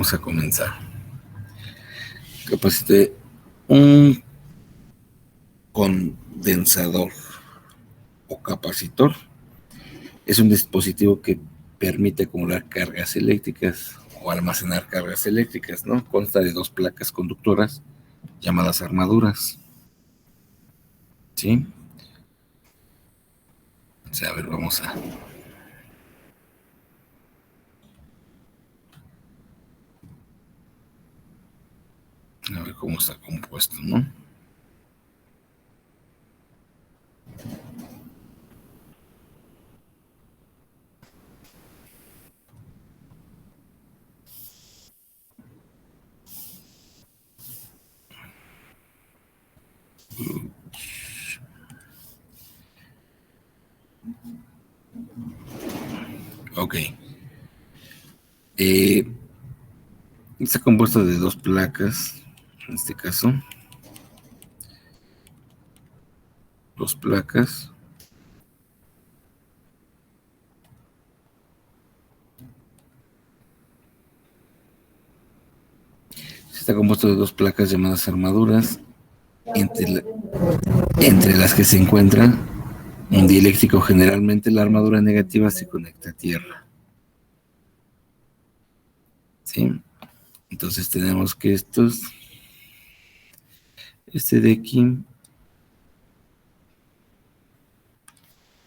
Vamos a comenzar. Capacitor, un condensador o capacitor es un dispositivo que permite acumular cargas eléctricas o almacenar cargas eléctricas, ¿no? Consta de dos placas conductoras llamadas armaduras, ¿sí? O sea, a ver, vamos a ver cómo está compuesto, ¿no? Ok. Está compuesto de dos placas, en este caso. Dos placas. Está compuesto de dos placas llamadas armaduras, entre las que se encuentra un dieléctrico. Generalmente la armadura negativa se conecta a tierra, ¿sí? Entonces tenemos que este de aquí,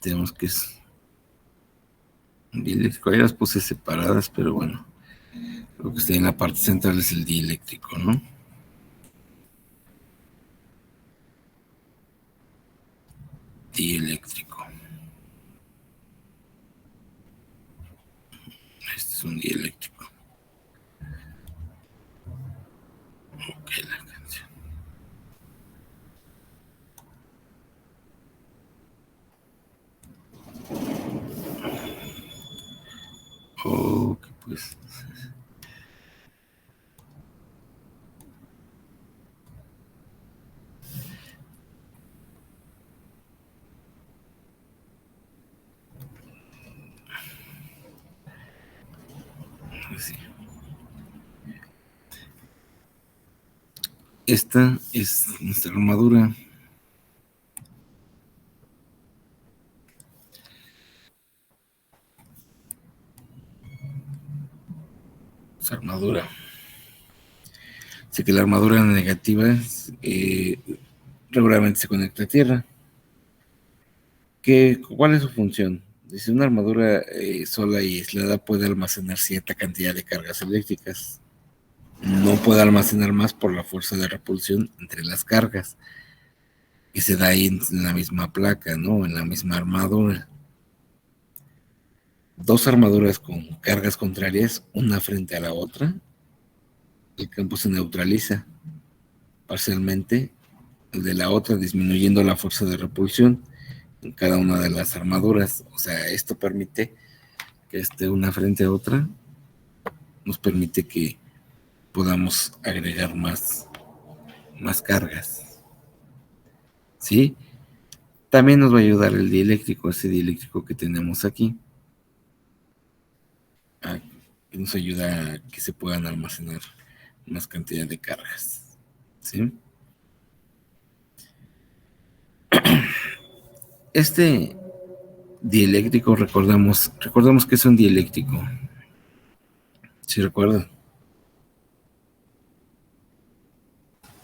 tenemos que es un dieléctrico. Ahí las puse separadas, pero bueno, lo que está en la parte central es el dieléctrico, ¿no? Dieléctrico. Este es un dieléctrico. Ok, la canción. Ok, pues. Así. Esta es nuestra armadura. Su armadura. Así que la armadura negativa regularmente se conecta a tierra. ¿Cuál es su función? Dice, una armadura sola y aislada puede almacenar cierta cantidad de cargas eléctricas. No puede almacenar más por la fuerza de repulsión entre las cargas que se da ahí en la misma placa, ¿no? En la misma armadura. Dos armaduras con cargas contrarias, una frente a la otra, el campo se neutraliza parcialmente, el de la otra disminuyendo la fuerza de repulsión en cada una de las armaduras. O sea, esto permite que esté una frente a otra, nos permite que podamos agregar más cargas, ¿sí? También nos va a ayudar el dieléctrico, ese dieléctrico que tenemos aquí, que nos ayuda a que se puedan almacenar más cantidad de cargas, ¿sí? Este dieléctrico, recordamos que es un dieléctrico, ¿sí recuerdan?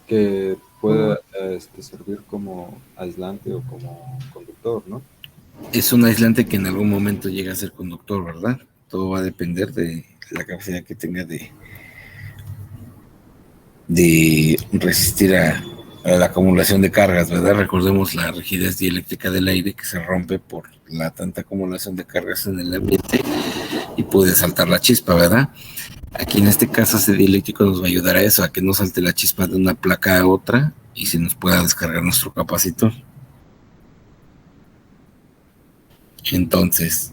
Que pueda servir como aislante o como conductor, ¿no? Es un aislante que en algún momento llega a ser conductor, ¿verdad? Todo va a depender de la capacidad que tenga de resistir a la acumulación de cargas, ¿verdad? Recordemos la rigidez dieléctrica del aire que se rompe por la tanta acumulación de cargas en el ambiente y puede saltar la chispa, ¿verdad? Aquí en este caso ese dieléctrico nos va a ayudar a eso, a que no salte la chispa de una placa a otra y se nos pueda descargar nuestro capacitor. Entonces,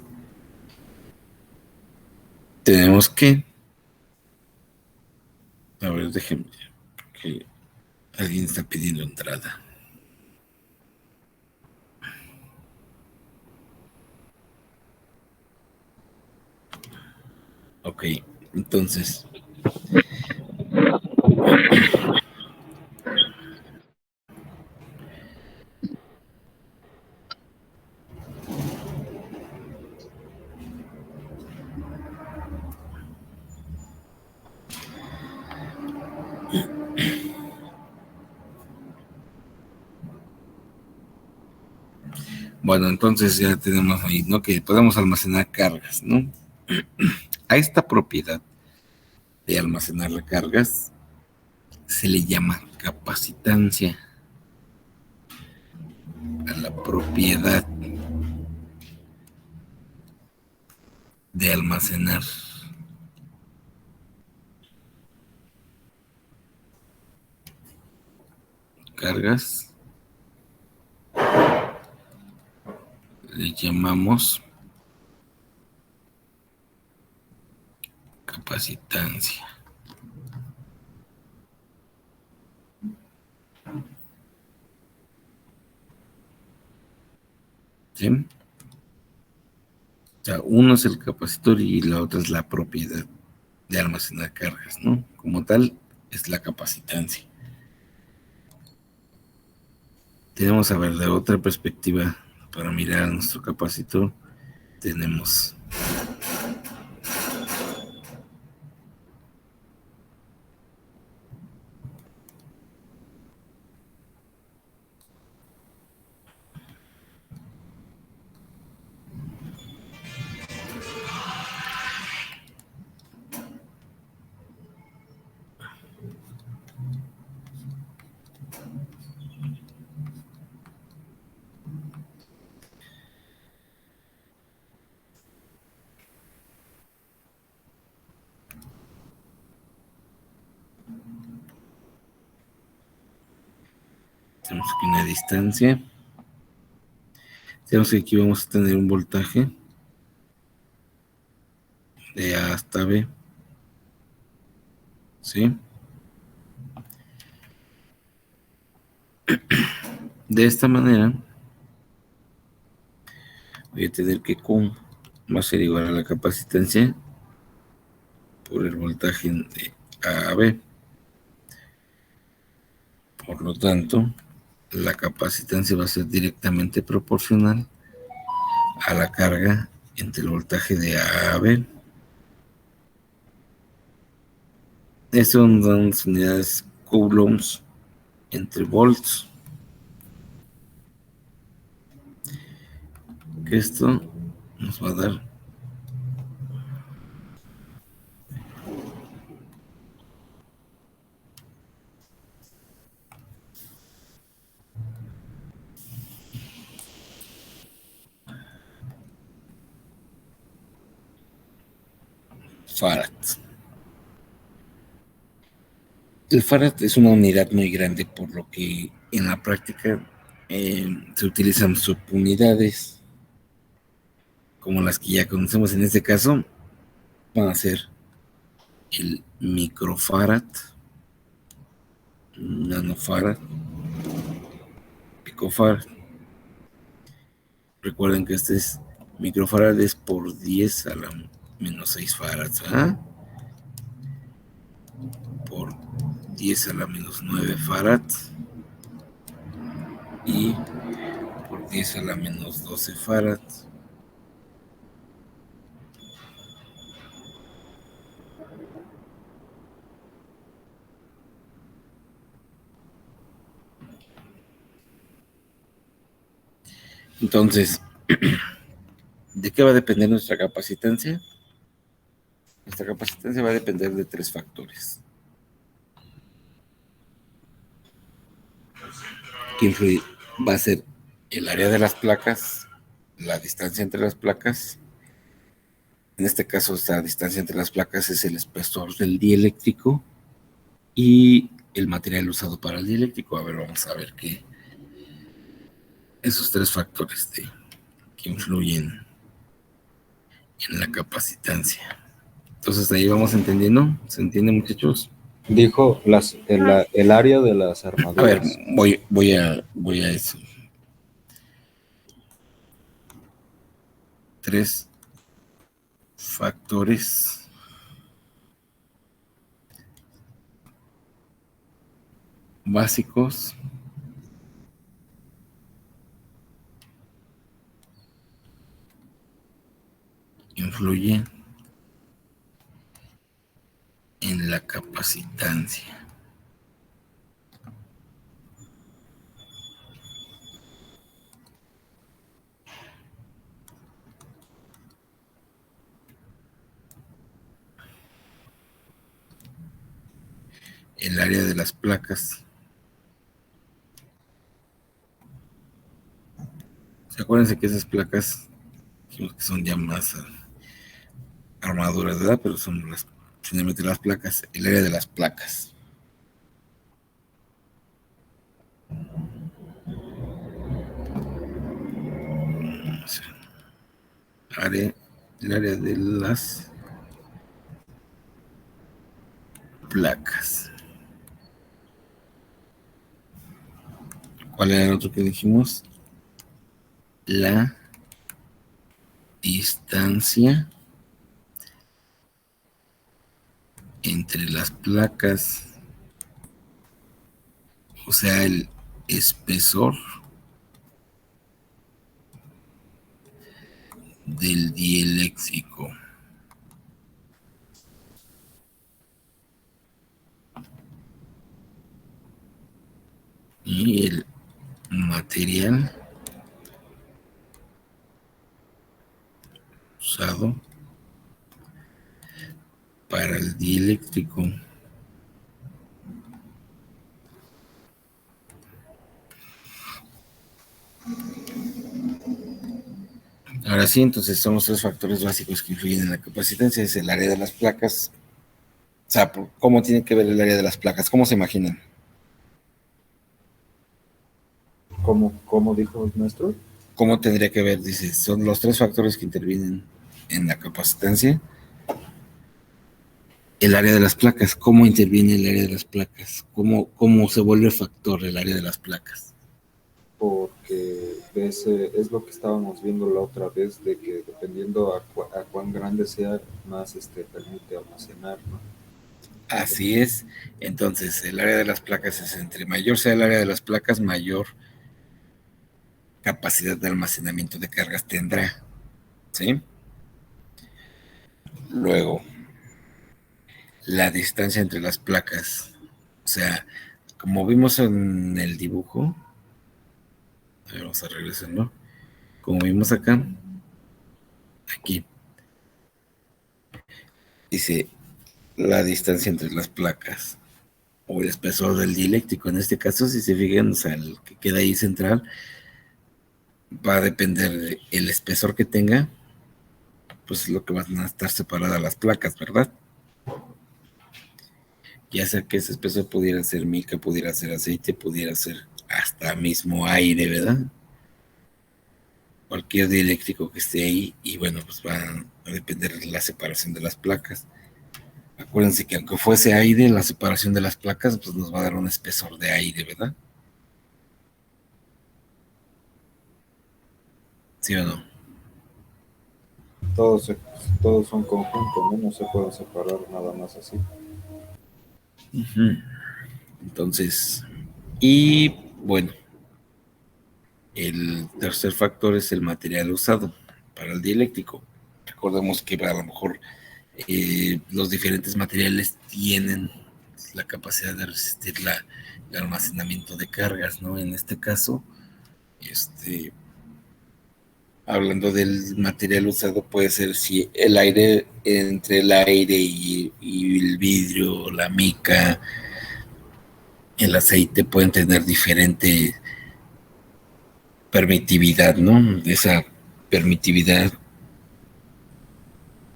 tenemos que, a ver, déjenme, que alguien está pidiendo entrada. Ok, entonces, Bueno, entonces ya tenemos ahí, ¿no? Que podemos almacenar cargas, ¿no? A esta propiedad de almacenar recargas se le llama capacitancia. A la propiedad de almacenar cargas le llamamos capacitancia. ¿Sí? O sea, uno es el capacitor y la otra es la propiedad de almacenar cargas, ¿no? Como tal, es la capacitancia. Tenemos, a ver, de otra perspectiva, para mirar a nuestro capacitor, tenemos aquí una distancia. Tenemos que aquí vamos a tener un voltaje de A hasta B. ¿Sí? De esta manera, voy a tener que Q va a ser igual a la capacitancia por el voltaje de A a B. Por lo tanto, la capacitancia va a ser directamente proporcional a la carga entre el voltaje de A a B. Estas son las unidades coulombs entre volts. Que esto nos va a dar farad. El farad es una unidad muy grande, por lo que en la práctica se utilizan subunidades como las que ya conocemos. En este caso van a ser el microfarad, nanofarad, picofarad. Recuerden que este es microfarad, es por 10 a la menos 6 farads, ¿verdad? Por 10 a la menos 9 farads y por 10 a la menos 12 farads. Entonces, ¿de qué va a depender nuestra capacitancia? Nuestra capacitancia va a depender de 3 factores. Que va a ser el área de las placas, la distancia entre las placas. En este caso, esta distancia entre las placas es el espesor del dieléctrico y el material usado para el dieléctrico. A ver, vamos a ver qué esos 3 factores que influyen en la capacitancia. Entonces ahí vamos entendiendo. ¿Se entiende, muchachos? Dijo el área de las A ver, armaduras. voy a eso. 3 factores básicos influyen en la capacitancia. El área de las placas. Acuérdense que esas placas que son ya más armaduras, ¿verdad? Pero son finalmente las placas, el área de las placas. El área de las placas. ¿Cuál era el otro que dijimos? La distancia entre las placas, o sea, el espesor del dieléctrico. Y el material usado para el dieléctrico. Ahora sí, entonces son los tres factores básicos que influyen en la capacitancia. Es el área de las placas. O sea, ¿cómo tiene que ver el área de las placas? ¿Cómo se imaginan? ¿Cómo dijo el maestro? ¿Cómo tendría que ver? Dice, son los tres factores que intervienen en la capacitancia. El área de las placas, ¿cómo interviene el área de las placas? ¿Cómo se vuelve factor el área de las placas? Porque es lo que estábamos viendo la otra vez, de que dependiendo a cuán grande sea, más permite almacenar, ¿no? Así es. Entonces, el área de las placas es entre mayor sea el área de las placas, mayor capacidad de almacenamiento de cargas tendrá. ¿Sí? Luego, la distancia entre las placas. O sea, como vimos en el dibujo, a ver, vamos a regresar, ¿no? Como vimos acá, aquí, dice la distancia entre las placas o el espesor del dieléctrico. En este caso, si se fijan, o sea, el que queda ahí central va a depender del espesor que tenga, pues es lo que van a estar separadas las placas, ¿verdad? Ya sea que ese espesor pudiera ser mica, pudiera ser aceite, pudiera ser hasta mismo aire, ¿verdad? Cualquier dieléctrico que esté ahí, y bueno, pues va a depender de la separación de las placas. Acuérdense que aunque fuese aire, la separación de las placas pues nos va a dar un espesor de aire, ¿verdad? ¿Sí o no? Todos son conjuntos, ¿no? No se pueden separar nada más así. Entonces, y bueno, el tercer factor es el material usado para el dieléctrico. Recordemos que a lo mejor los diferentes materiales tienen la capacidad de resistir el almacenamiento de cargas, ¿no? En este caso, hablando del material usado, puede ser si el aire, entre el aire y el vidrio, la mica, el aceite pueden tener diferente permitividad, ¿no? Esa permitividad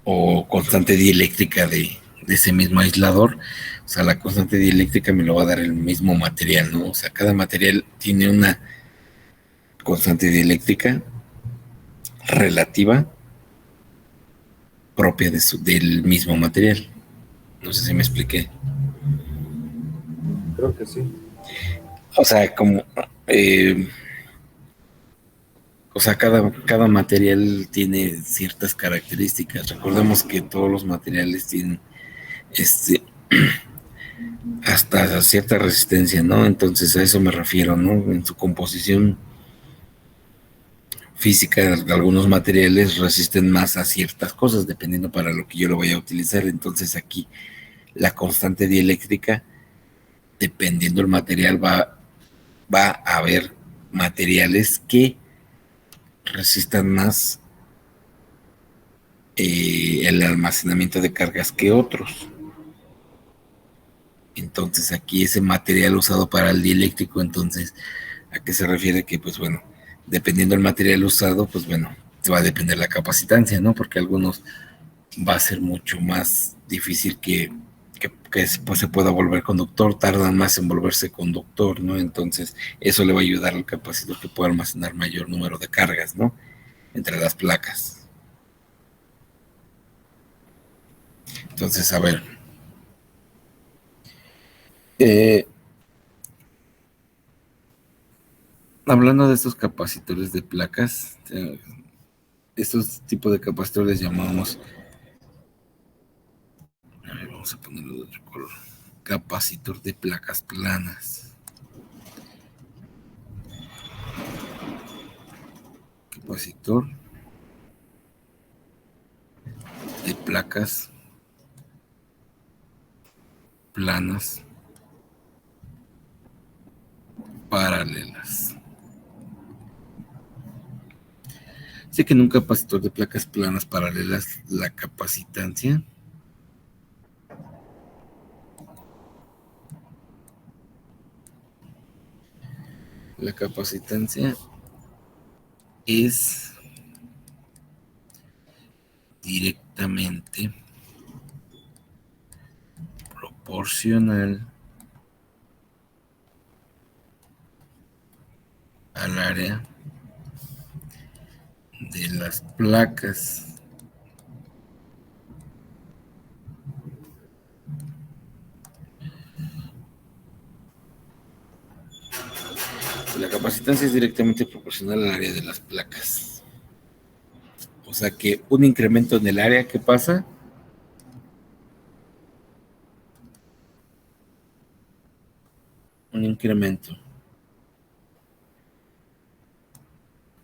o constante dieléctrica de ese mismo aislador. O sea, la constante dieléctrica me lo va a dar el mismo material, ¿no? O sea, cada material tiene una constante dieléctrica relativa propia del mismo material. No sé si me expliqué. Creo que sí. O sea, como o sea, cada material tiene ciertas características. Recordemos que todos los materiales tienen hasta cierta resistencia, ¿no? Entonces a eso me refiero, ¿no? En su composición física, algunos materiales resisten más a ciertas cosas, dependiendo para lo que yo lo vaya a utilizar. Entonces aquí la constante dieléctrica, dependiendo del material, va a haber materiales que resistan más el almacenamiento de cargas que otros. Entonces aquí ese material usado para el dieléctrico, entonces, ¿a qué se refiere? Que pues bueno, dependiendo del material usado, pues bueno, va a depender la capacitancia, ¿no? Porque algunos va a ser mucho más difícil que pues, se pueda volver conductor, tardan más en volverse conductor, ¿no? Entonces eso le va a ayudar al capacitor que pueda almacenar mayor número de cargas, ¿no? Entre las placas. Entonces, a ver, eh, hablando de estos capacitores de placas, estos tipos de capacitores llamamos, a ver, vamos a ponerlo de otro color, capacitor de placas planas. Capacitor de placas planas paralelas. Sé que en un capacitor de placas planas paralelas la capacitancia es directamente proporcional al área de las placas. La capacitancia es directamente proporcional al área de las placas. O sea que un incremento en el área que pasa un incremento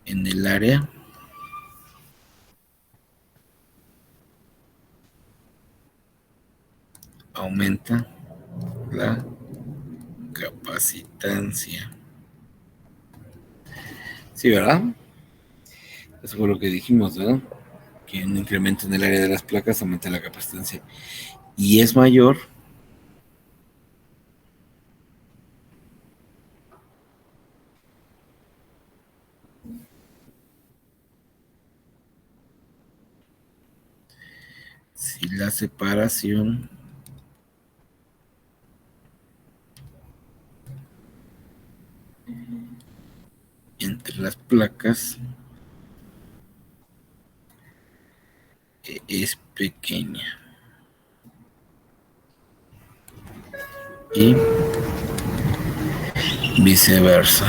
en el área aumenta la capacitancia. Sí, ¿verdad? Eso fue lo que dijimos, ¿verdad? Que un incremento en el área de las placas aumenta la capacitancia. Y es mayor si la separación entre las placas es pequeña. Y viceversa.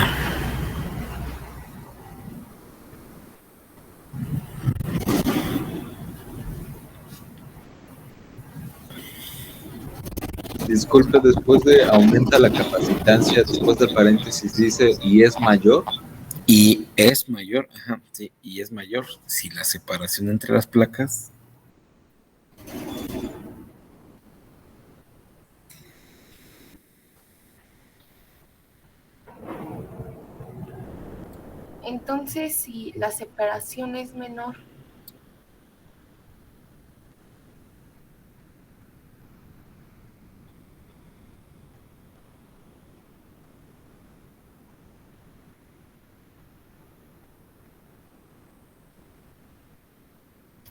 Disculpe, después de aumenta la capacitancia, después del paréntesis dice y es mayor. Y es mayor, ajá, sí, y es mayor si la separación entre las placas Entonces, si la separación es menor,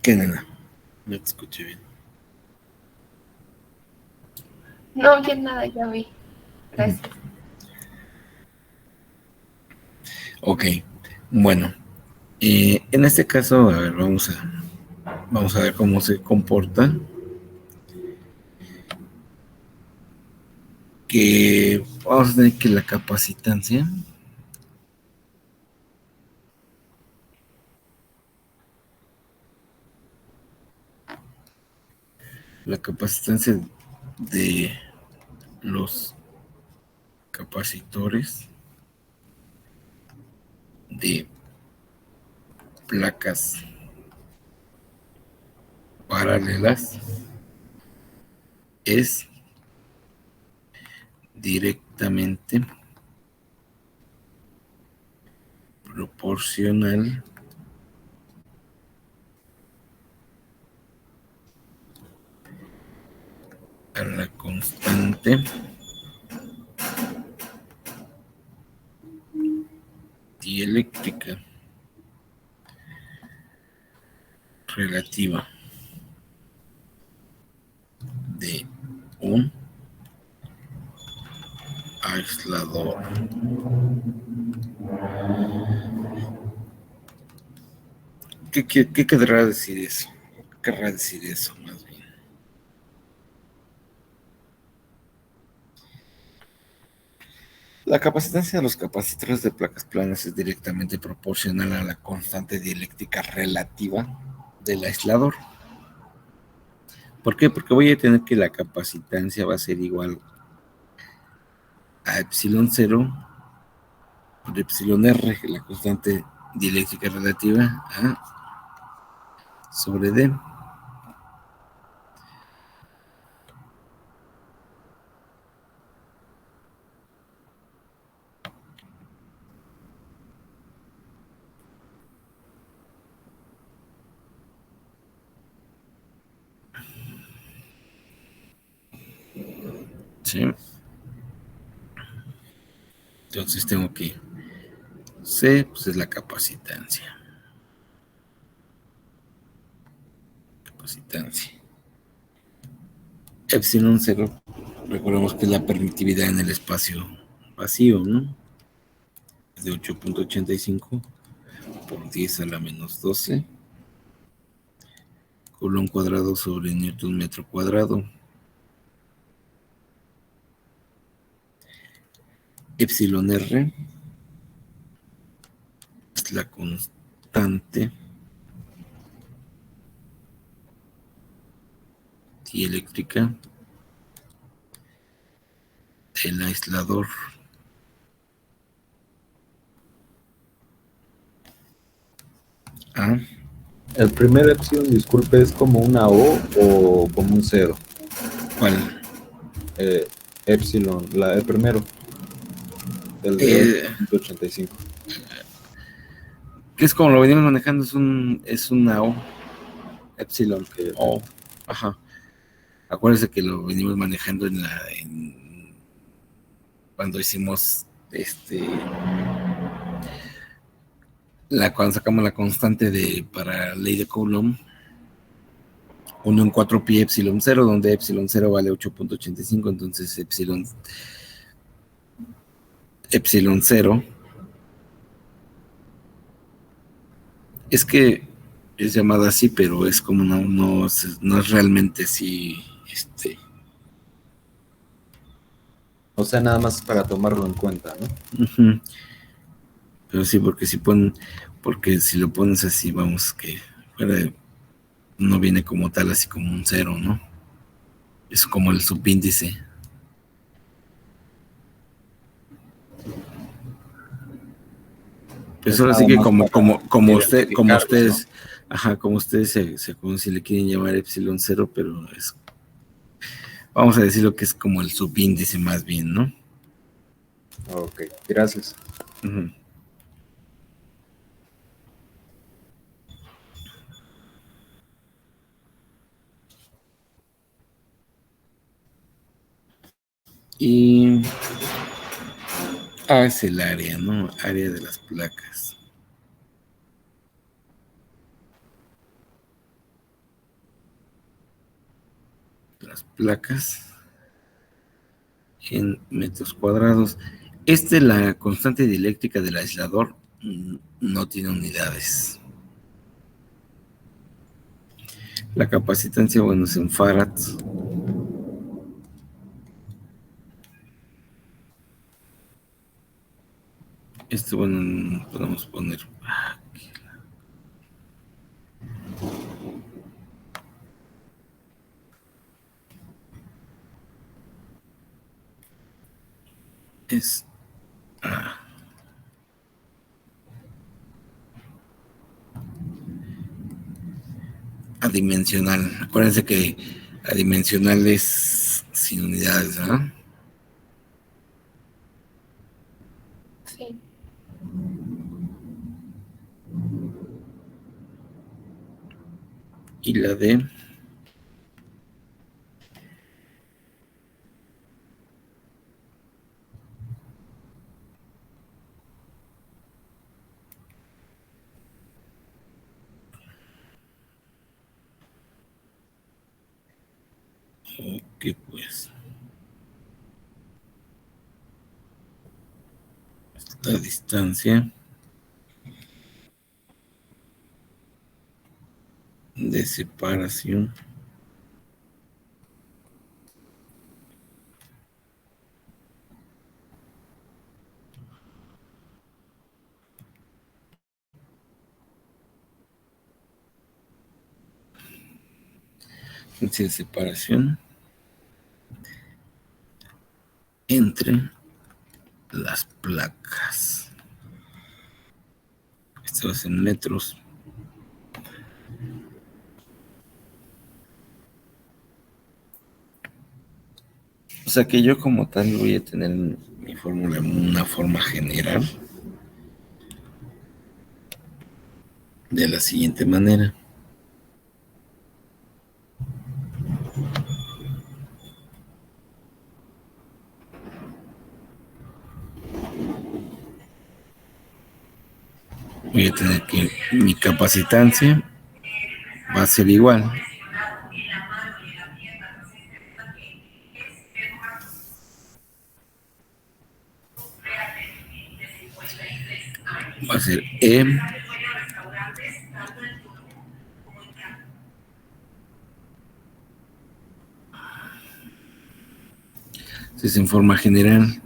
¿qué, nena? No te escuché bien. no, ya nada, ya vi. Gracias. Ok, bueno, en este caso, a ver, vamos a ver cómo se comporta. Que vamos a tener que la capacitancia de los capacitores de placas paralelas es directamente proporcional a la constante dieléctrica relativa de un aislador. ¿Qué querrá decir eso? ¿Qué querrá decir eso más bien? La capacitancia de los capacitores de placas planas es directamente proporcional a la constante dieléctrica relativa del aislador. ¿Por qué? Porque voy a tener que la capacitancia va a ser igual a epsilon 0 por epsilon r, la constante dieléctrica relativa, a sobre d. ¿Sí? Entonces tengo que C, pues es la capacitancia. Epsilon 0, recordemos que es la permitividad en el espacio vacío, ¿no? Es de 8.85 por 10 a la menos 12 Coulomb cuadrado sobre Newton metro cuadrado. Epsilon R es la constante dieléctrica del aislador. A. El primer epsilon, disculpe, ¿es como una o como un cero? ¿Cuál? Epsilon, el primero, el de 8.85. Que es como lo venimos manejando, es una O, epsilon, Okay. O, ajá. Acuérdense que lo venimos manejando cuando hicimos cuando sacamos la constante para ley de Coulomb, 1 en 4 pi epsilon 0, donde epsilon 0 vale 8.85, entonces epsilon 0 es que es llamada así, pero es como no es realmente así, O sea, nada más para tomarlo en cuenta, ¿no? uh-huh. Pero sí, porque si lo pones así, vamos, que no viene como tal, así como un 0, ¿no? Es como el subíndice. Pues Es ahora nada sí que más como identificarlo, ustedes, ¿no? ajá, como ustedes como si le quieren llamar epsilon 0, pero vamos a decirlo que es como el subíndice más bien, ¿no? Ok, gracias. Uh-huh. Y es el área, ¿no? Área de las placas. Las placas en metros cuadrados. La constante dieléctrica del aislador no tiene unidades. La capacitancia, bueno, es en farads. Bueno, podemos poner aquí. es adimensional. Acuérdense que adimensional es sin unidades, ¿verdad? Sí. Y la D que pues la distancia de separación de separación entre las placas. Esto es en metros. O sea que yo como tal voy a tener mi fórmula en una forma general de la siguiente manera. Voy a tener que mi capacitancia va a ser igual. Va a ser E si es en forma general.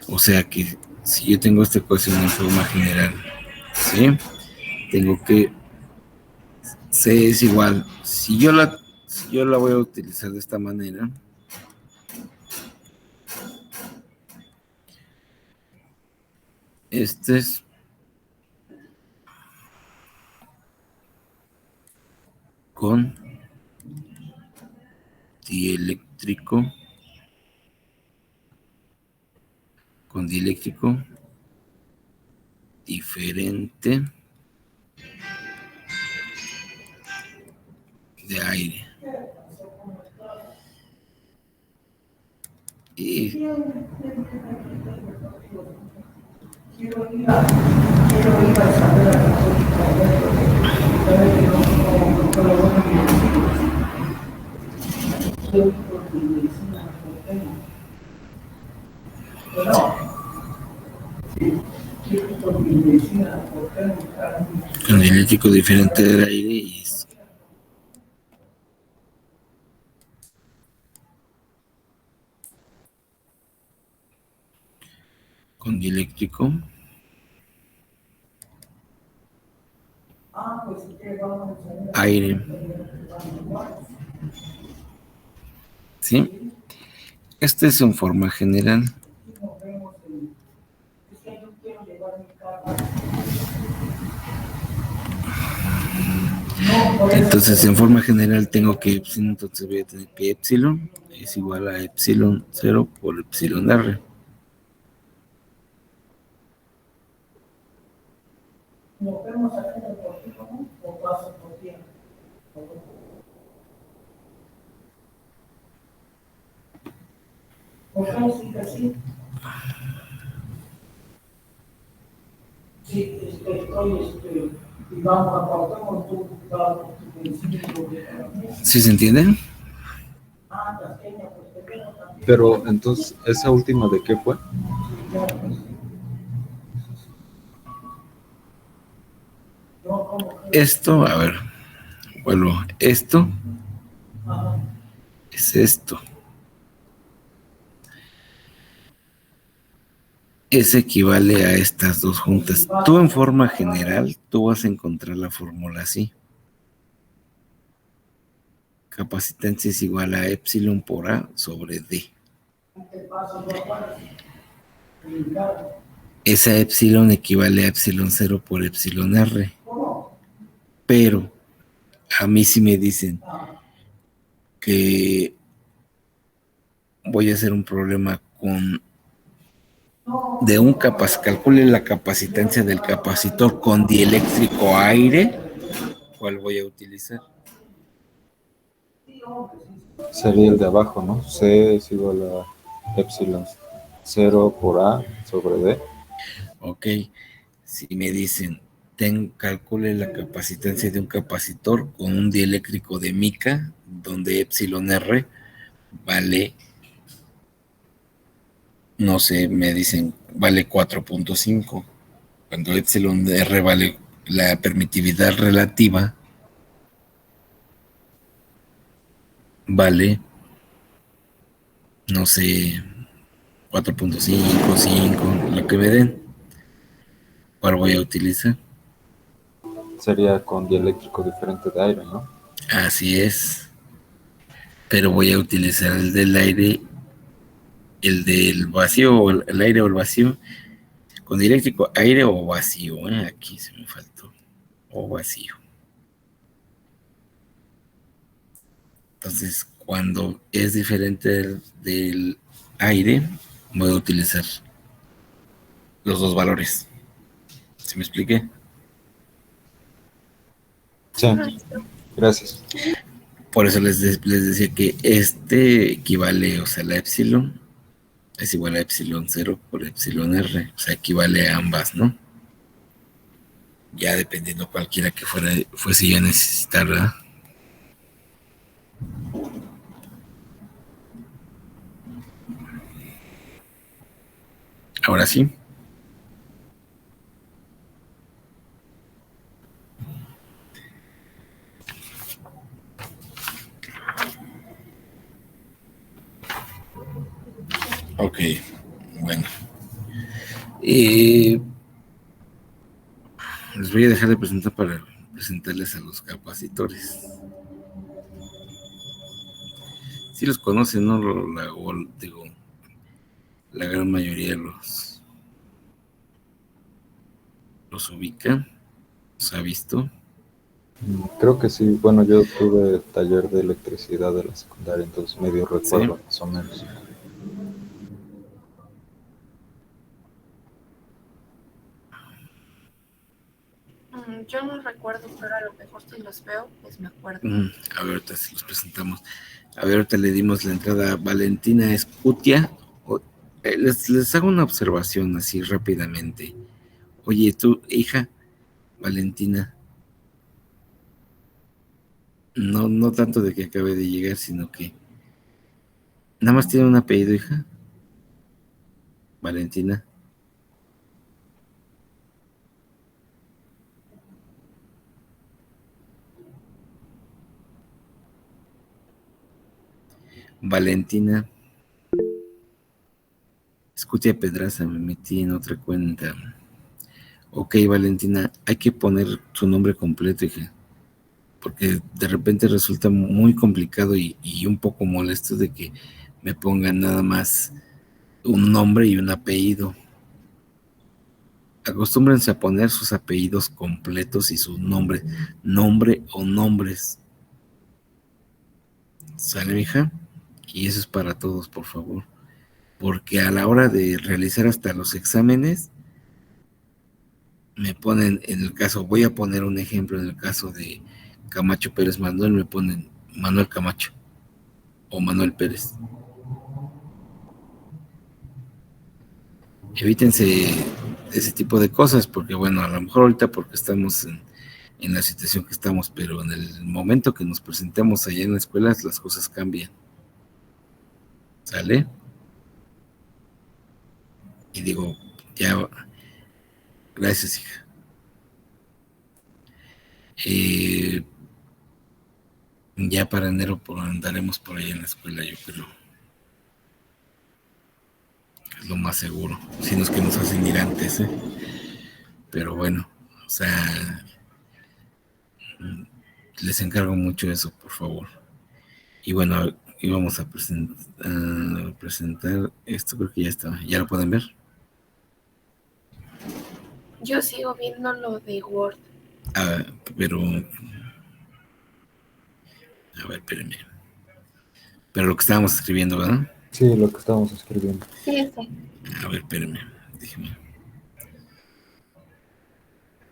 O sea que si yo tengo esta ecuación en forma general, ¿sí? Tengo que C es igual. Si yo la voy a utilizar de esta manera, este es con dieléctrico diferente de aire. Y con dieléctrico diferente del aire y es con dieléctrico aire. ¿Sí? Este es en forma general. Entonces, en forma general tengo que epsilon, entonces voy a tener que epsilon es igual a epsilon 0 por epsilon R. Nos vemos aquí en el polígono o paso por tiempo. ¿O sí que sí? Sí, estoy, digamos, apartamos tu principio. ¿Sí se entiende? Pero entonces, ¿esa última de qué fue? Esto, a ver, vuelvo, esto es esto. Es equivale a estas dos juntas. Tú en forma general, tú vas a encontrar la fórmula así. Capacitancia es igual a epsilon por A sobre D. esa epsilon equivale a epsilon 0 por epsilon r. Pero a mí sí me dicen que voy a hacer un problema de un calcule la capacitancia del capacitor con dieléctrico aire. ¿Cuál voy a utilizar? Sería el de abajo, ¿no? C es igual a epsilon 0 por A sobre D. Ok, si me dicen, calcule la capacitancia de un capacitor con un dieléctrico de mica, donde epsilon R vale, no sé, me dicen, vale 4.5. Cuando epsilon R vale la permitividad relativa, vale, no sé, 4.5, 5, lo que me den. ¿Cuál voy a utilizar? Sería con dieléctrico diferente de aire, ¿no? Así es. Pero voy a utilizar el del aire, el del vacío, o el aire o el vacío, con dieléctrico aire o vacío. Aquí se me faltó. O vacío. Entonces, cuando es diferente del aire, voy a utilizar los dos valores. ¿Se me expliqué? Sí, gracias. Por eso les decía que este equivale, o sea, la epsilon es igual a epsilon 0 por epsilon r, o sea, equivale a ambas, ¿no? Ya dependiendo cualquiera que fuese yo a necesitar, ¿verdad? Ahora sí. Ok, bueno. Les voy a dejar de presentar para presentarles a los capacitores. Sí los conocen, ¿no? Digo, la gran mayoría los ubica, los ha visto. Creo que sí. Bueno, yo tuve taller de electricidad de la secundaria, entonces medio recuerdo ¿Sí? más o menos. Yo no recuerdo, pero a lo mejor si los veo, pues me acuerdo. A ver, ahorita se los presentamos. A ver, ahorita le dimos la entrada a Valentina Escutia. Les hago una observación así rápidamente. Oye, tu hija, Valentina, no tanto de que acabe de llegar, sino que nada más tiene un apellido, hija. Valentina. Valentina. Escutia Pedraza, me metí en otra cuenta. Ok, Valentina, hay que poner su nombre completo, hija, porque de repente resulta muy complicado y un poco molesto de que me pongan nada más un nombre y un apellido. Acostúmbrense a poner sus apellidos completos y su nombre o nombres. ¿Sale, hija? Y eso es para todos, por favor. Porque a la hora de realizar hasta los exámenes, me ponen, en el caso, voy a poner un ejemplo, en el caso de Camacho Pérez Manuel, me ponen Manuel Camacho o Manuel Pérez. Evítense ese tipo de cosas, porque bueno, a lo mejor ahorita porque estamos en la situación que estamos, pero en el momento que nos presentemos allá en la escuela, las cosas cambian. ¿Sale? Y digo, ya, gracias, hija. Ya para enero andaremos por ahí en la escuela, yo creo. Es lo más seguro. Si no es que nos hacen ir antes, ¿eh? Pero bueno, o sea, les encargo mucho eso, por favor. Y bueno, y vamos a presentar esto. Creo que ya está, ya lo pueden ver. Yo sigo viendo lo de Word. Pero a ver, espérenme. Pero lo que estábamos escribiendo, ¿verdad? Sí, lo que estábamos escribiendo. Sí, sí. A ver, espérenme, déjeme.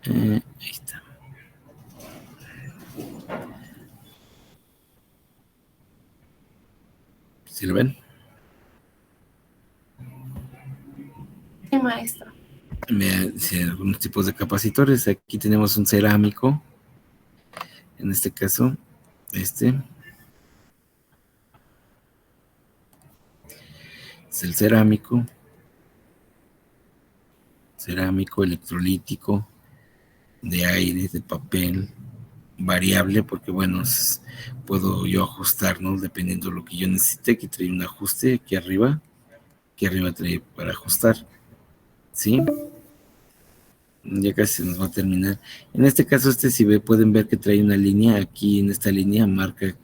Ahí está. ¿Sí lo ven? Sí, maestro. Sí, algunos tipos de capacitores. Aquí tenemos un cerámico. En este caso, este es el cerámico electrolítico, de aire, de papel, variable, porque bueno, puedo yo ajustar, ¿no? Dependiendo de lo que yo necesite. Aquí trae un ajuste aquí arriba trae para ajustar, ¿sí? Ya casi se nos va a terminar. En este caso, si pueden ver que trae una línea, aquí en esta línea marca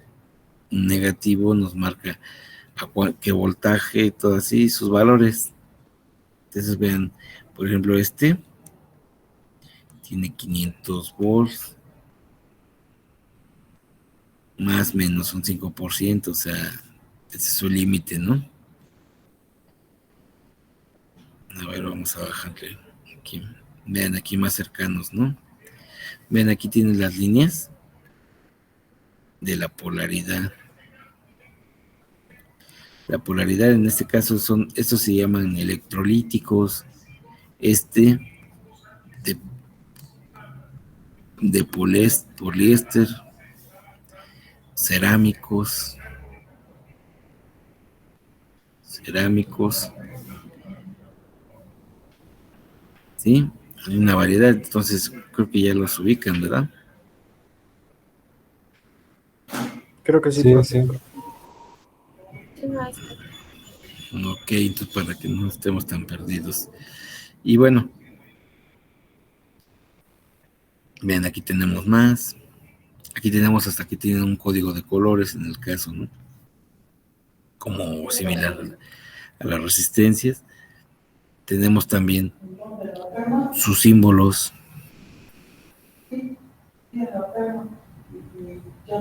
un negativo, nos marca qué voltaje, todo así, sus valores. Entonces vean, por ejemplo, tiene 500 volts, más o menos un 5%, o sea, ese es su límite, ¿no? A ver, vamos a bajarle aquí. Vean aquí más cercanos, ¿no? Vean, aquí tienen las líneas de la polaridad. La polaridad en este caso estos se llaman electrolíticos, de, de poliéster, cerámicos, ¿sí? Hay una variedad, entonces creo que ya los ubican, ¿verdad? Creo que sí, Sí, profe. sí. Sí, maestro. Ok, entonces para que no estemos tan perdidos. Y bueno, vean, aquí tenemos más. Aquí tenemos hasta que tienen un código de colores en el caso, ¿no? Como similar a las resistencias. Tenemos también sus símbolos. Ya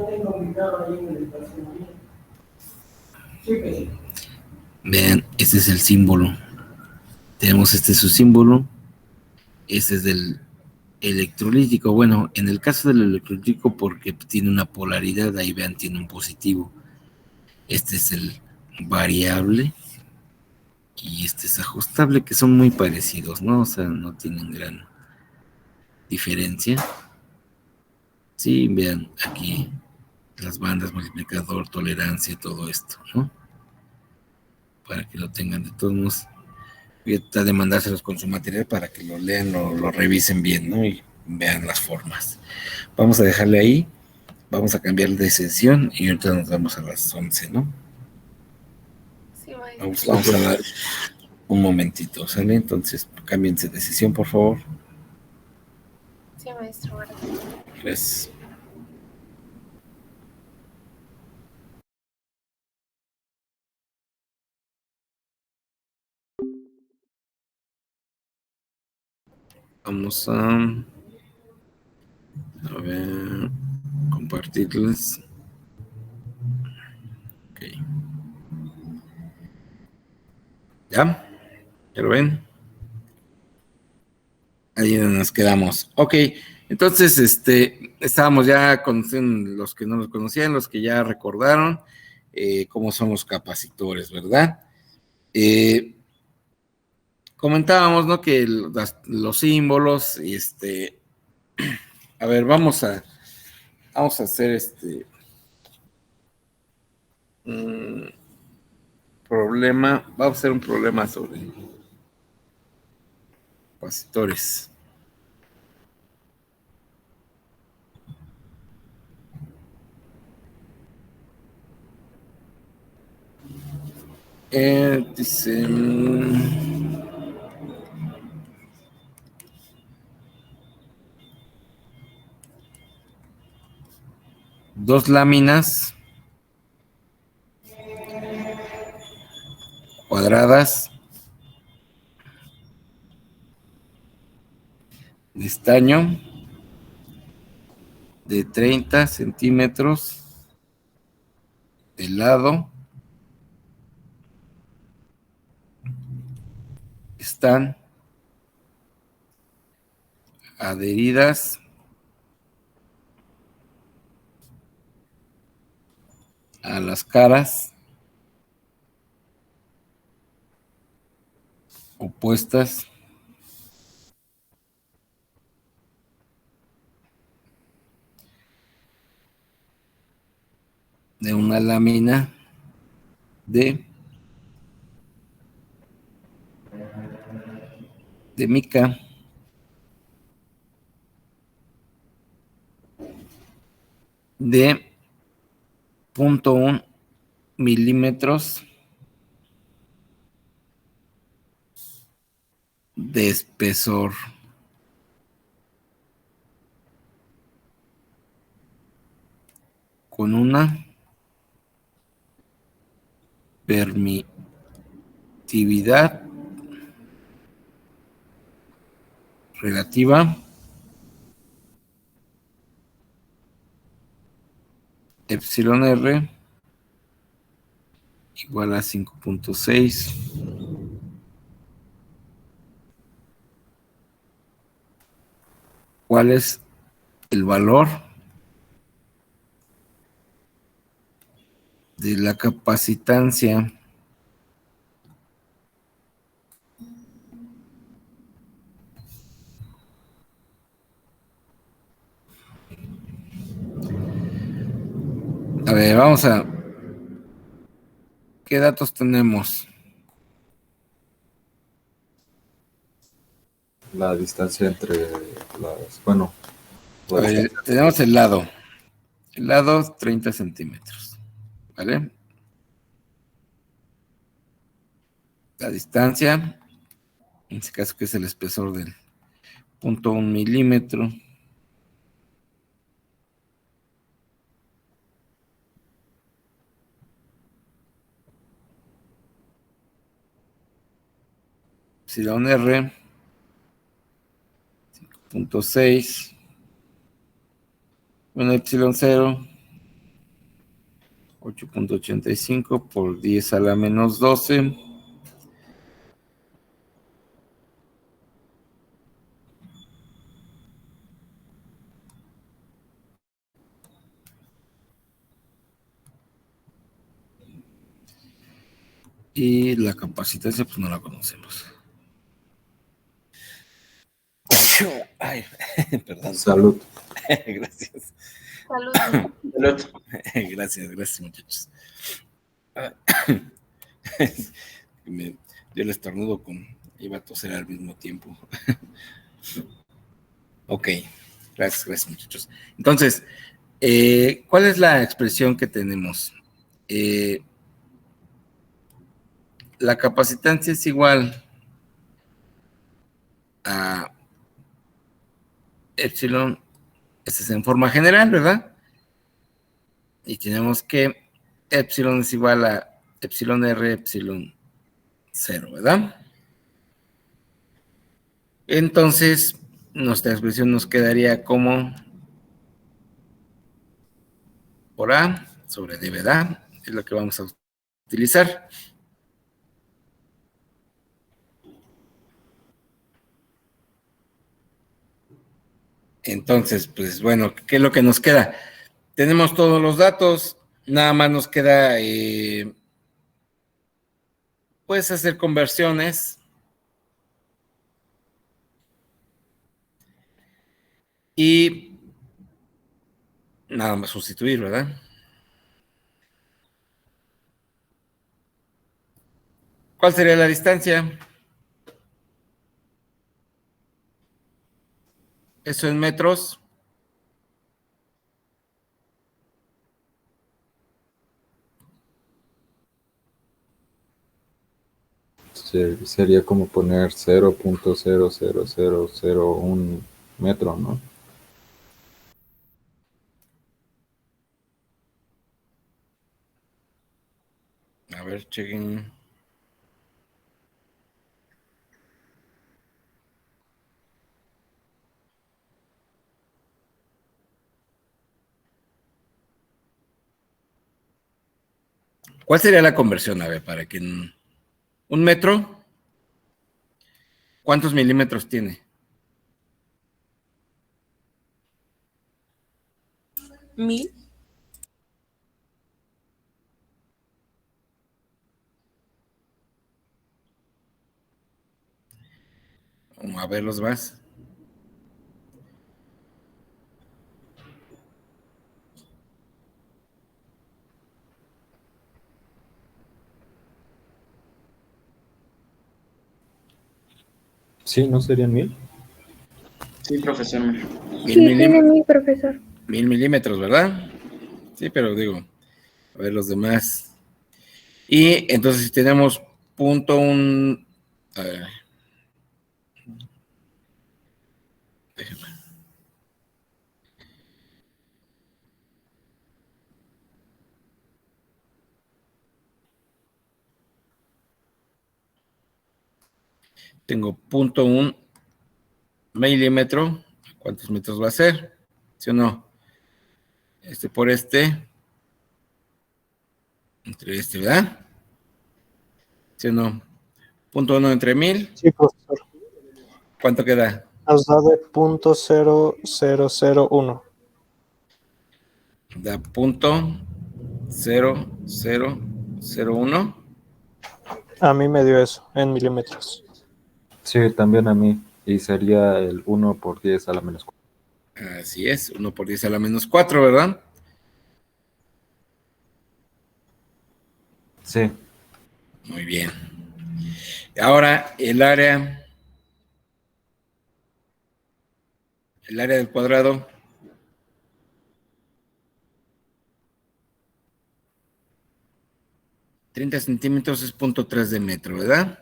tengo ubicado ahí en el estacionamiento. Sí, que sí. Vean, este es el símbolo. Tenemos su símbolo. Este es del electrolítico. Bueno, en el caso del electrolítico, porque tiene una polaridad, ahí vean, tiene un positivo. Este es el variable y este es ajustable, que son muy parecidos, ¿no? O sea, no tienen gran diferencia. Sí, vean aquí las bandas, multiplicador, tolerancia, todo esto, ¿no? Para que lo tengan. De todos modos, voy a tratar de mandárselos con su material para que lo lean, lo revisen bien, ¿no? Y vean las formas. Vamos a dejarle ahí, vamos a cambiar de sesión y ahorita nos vemos a las 11, ¿no? Sí, maestro. Vamos a dar un momentito, ¿sale? Entonces, cámbiense de sesión, por favor. Sí, maestro. Gracias. Gracias. Vamos a ver, compartirles. Ok. ¿Ya? ¿Ya lo ven? Ahí nos quedamos. Ok, entonces, estábamos ya conociendo los que no los conocían, los que ya recordaron cómo son los capacitores, ¿verdad? Comentábamos, ¿no? Que los símbolos, y a ver, vamos a hacer un problema, vamos a hacer un problema sobre capacitores. Dice, dos láminas cuadradas de estaño de 30 centímetros de lado están adheridas a las caras opuestas de una lámina de mica de 0.1 milímetros de espesor. Con una permitividad relativa epsilon R igual a 5.6. ¿Cuál es el valor de la capacitancia A ver, vamos a... ¿Qué datos tenemos? La distancia entre las, bueno, A ver, tenemos el lado. El lado 30 centímetros. ¿Vale? La distancia, en este caso que es el espesor del 0.1 milímetro. Epsilon R, 5.6. Bueno, epsilon 0, 8.85 por 10 a la menos 12. Y la capacitancia, pues no la conocemos. Ay, perdón. Salud. Gracias. Salud. Gracias, muchachos. Me dio el estornudo iba a toser al mismo tiempo. Ok, gracias, muchachos. Entonces, ¿cuál es la expresión que tenemos? La capacitancia es igual a epsilon, esta es en forma general, ¿verdad? Y tenemos que epsilon es igual a epsilon R, epsilon 0, ¿verdad? Entonces, nuestra expresión nos quedaría como por A sobre D, ¿verdad? Es lo que vamos a utilizar. Entonces, pues bueno, ¿qué es lo que nos queda? Tenemos todos los datos, nada más nos queda, pues, hacer conversiones y nada más sustituir, ¿verdad? ¿Cuál sería la distancia? Eso en metros. Sería como poner 0.00001 metro, ¿no? A ver, chequen. ¿Cuál sería la conversión? A ver, para que un metro, ¿cuántos milímetros tiene? 1000. Vamos a ver los más. Sí, ¿no serían 1000? Sí, profesor. Mil Sí, tiene milímetros, mi profesor. 1000 milímetros, ¿verdad? Sí, pero digo, a ver los demás. Y entonces si tenemos punto un... A ver, déjame. Tengo punto un milímetro. ¿Cuántos metros va a ser? ¿Sí o no? Este por este. Entre este, ¿verdad? ¿Sí o no? Punto uno entre 1000. Sí, profesor. ¿Cuánto queda? Nos da de .0001. Da punto 0001. A mí me dio eso, en milímetros. Sí, también a mí. Y sería el 1 por 10 a la menos 4. Así es, 1 por 10 a la menos 4, ¿verdad? Sí, Muy bien. Ahora el área del cuadrado. $30 es 0.3 de metro, ¿verdad?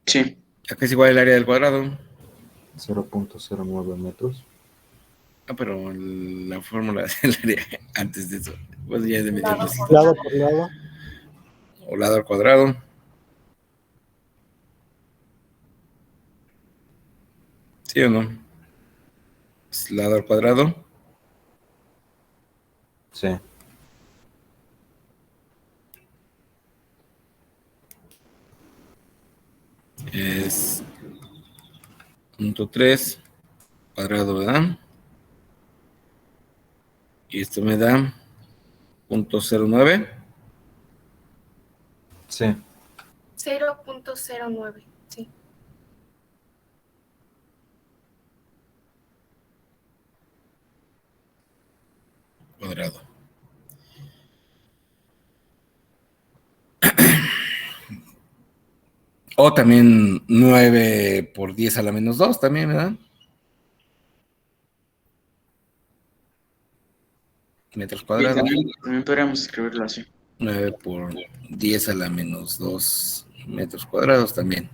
Sí. Acá es igual el área del cuadrado. 0.09 metros. Ah, pero la fórmula del área antes de eso. Pues ya es de medio así. Lado por lado. O lado al cuadrado. ¿Sí o no? Es lado al cuadrado. Sí, Es 0.3 cuadrado, ¿verdad? Y esto me da 0.09. sí. 0.09. Sí. Cuadrado. O también 9 por 10 a la menos 2 también, ¿verdad? Metros Sí, cuadrados. también podríamos escribirlo así. 9 por 10 a la menos 2 metros cuadrados también.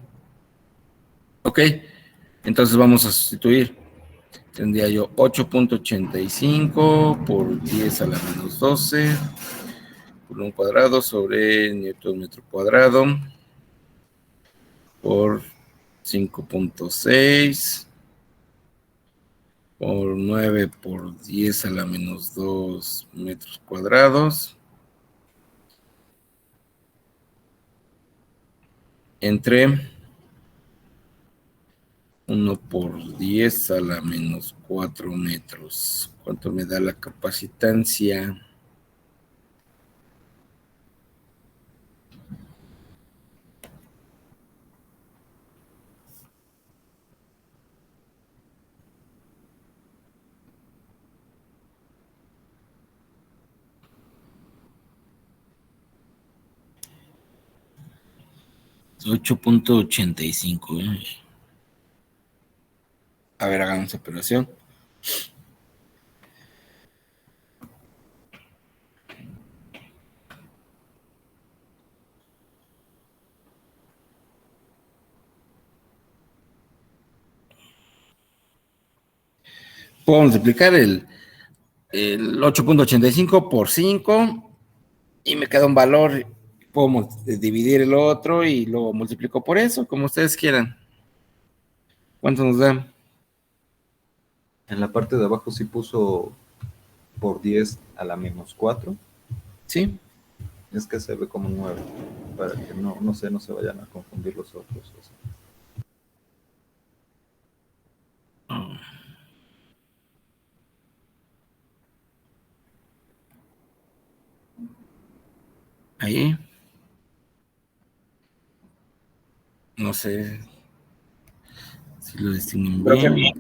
Ok, entonces vamos a sustituir. Tendría yo 8.85 por 10 a la menos 12 por un cuadrado sobre newton metro cuadrado por 5.6 por 9 por 10 a la menos 2 metros cuadrados entre 1 por 10 a la menos 4 metros. ¿Cuánto me da la capacitancia? Es 8.85. A ver, hagamos operación. Puedo multiplicar el 8.85 por 5 y me queda un valor. Puedo dividir el otro y luego multiplico por eso, como ustedes quieran. ¿Cuánto nos da? En la parte de abajo sí puso por 10 a la menos 4. ¿Sí? Es que se ve como 9, para que no se vayan a confundir los otros. O sea. Ahí. No sé si lo distinguen Profe, bien.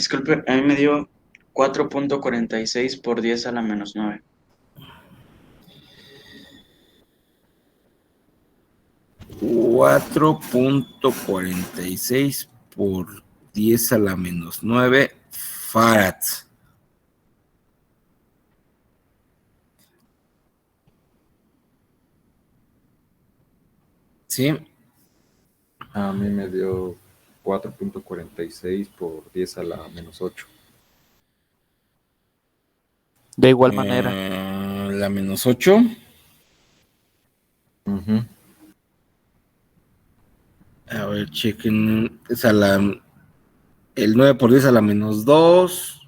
disculpe, a mí me dio 4.46 por 10 a la menos 9. 4.46 por 10 a la menos 9 farads. ¿Sí? A mí me dio 4.46 por 10 a la menos 8. De igual manera. La menos 8. Uh-huh. A ver, chequen. Es a el 9 por 10 a la menos 2.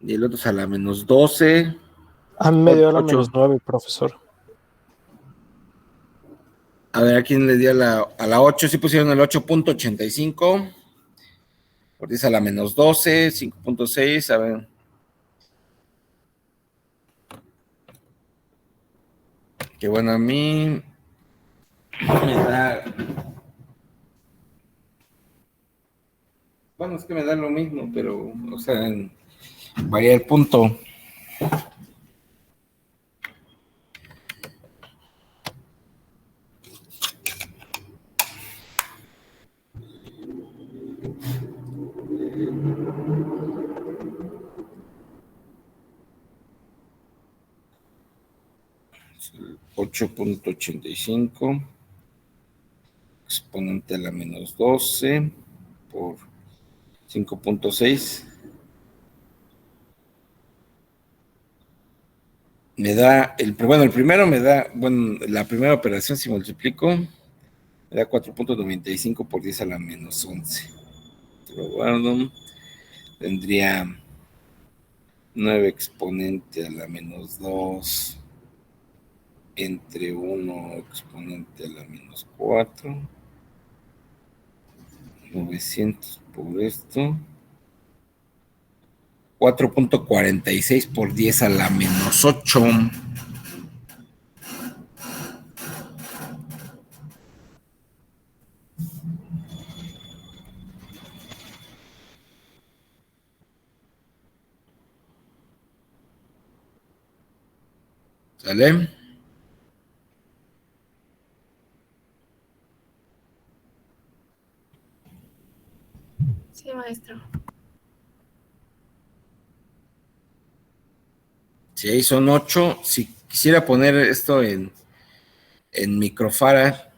Y el otro es a la menos 12. A mí me dio a la menos 8. 9, profesor. A ver, ¿a quién le dio a la 8? Sí pusieron el 8.85. Por 10 a la menos 12. 5.6. A ver. Que bueno, a mí me da. Bueno, es que me da lo mismo, pero, o sea, varía el punto. $8.85 exponente a la menos 12 por 5.6 me da, el primero me da, la primera operación si multiplico, me da 4.95 por 10 a la menos 11. Lo guardo. Tendría 9 exponente a la menos 2 entre 1 exponente a la menos 4. 900 por esto. 4.46 por 10 a la menos 8. ¿Sale? Sí, maestro. Si ahí son 8, si quisiera poner esto en microfarad,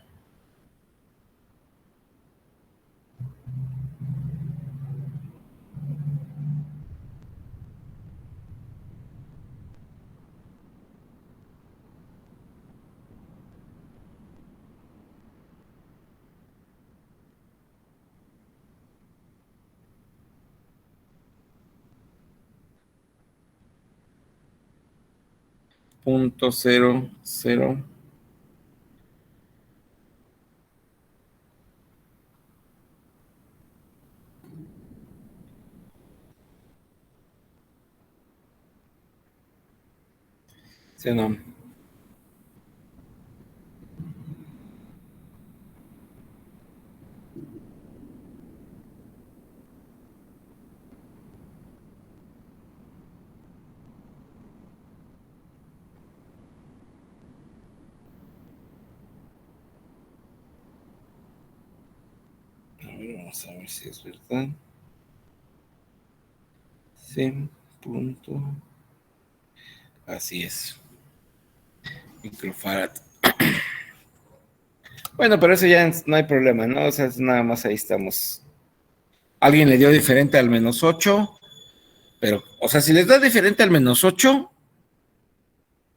.00. ¿Sí o no? A ver, vamos a ver si es verdad. Sí, punto. Así es. Microfarad. Bueno, pero eso ya no hay problema, ¿no? O sea, nada más ahí estamos. Alguien le dio diferente al menos 8, pero, o sea, si les da diferente al menos 8, o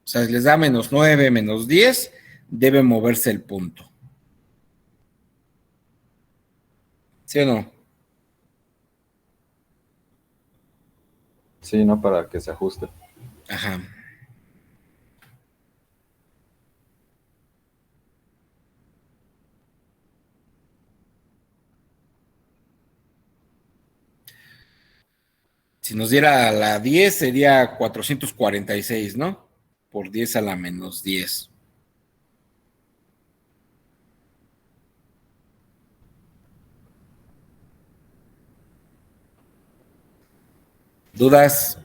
sea, si les da menos 9, menos 10, debe moverse el punto. ¿Sí o no? Sí, ¿no? Para que se ajuste. Ajá. Si nos diera la 10 sería 446, ¿no? Por 10 a la menos 10. ¿Dudas?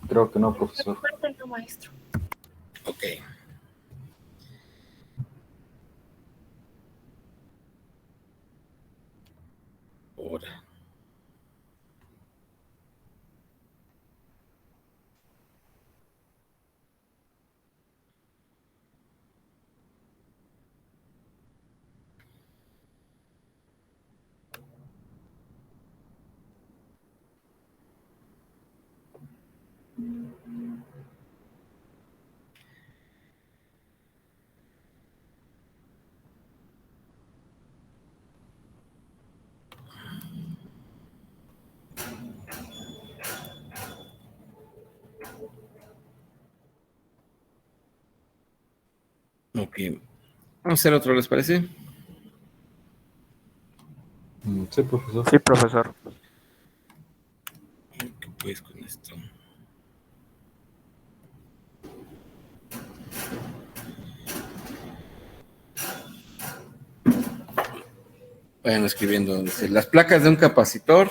Creo que no, De mi profesor. parte no, maestro. Ok. Ahora. Ok. Vamos a hacer otro, ¿les parece? Sí, profesor. Sí, profesor. ¿Qué puedes con esto? Vayan escribiendo. Dice, las placas de un capacitor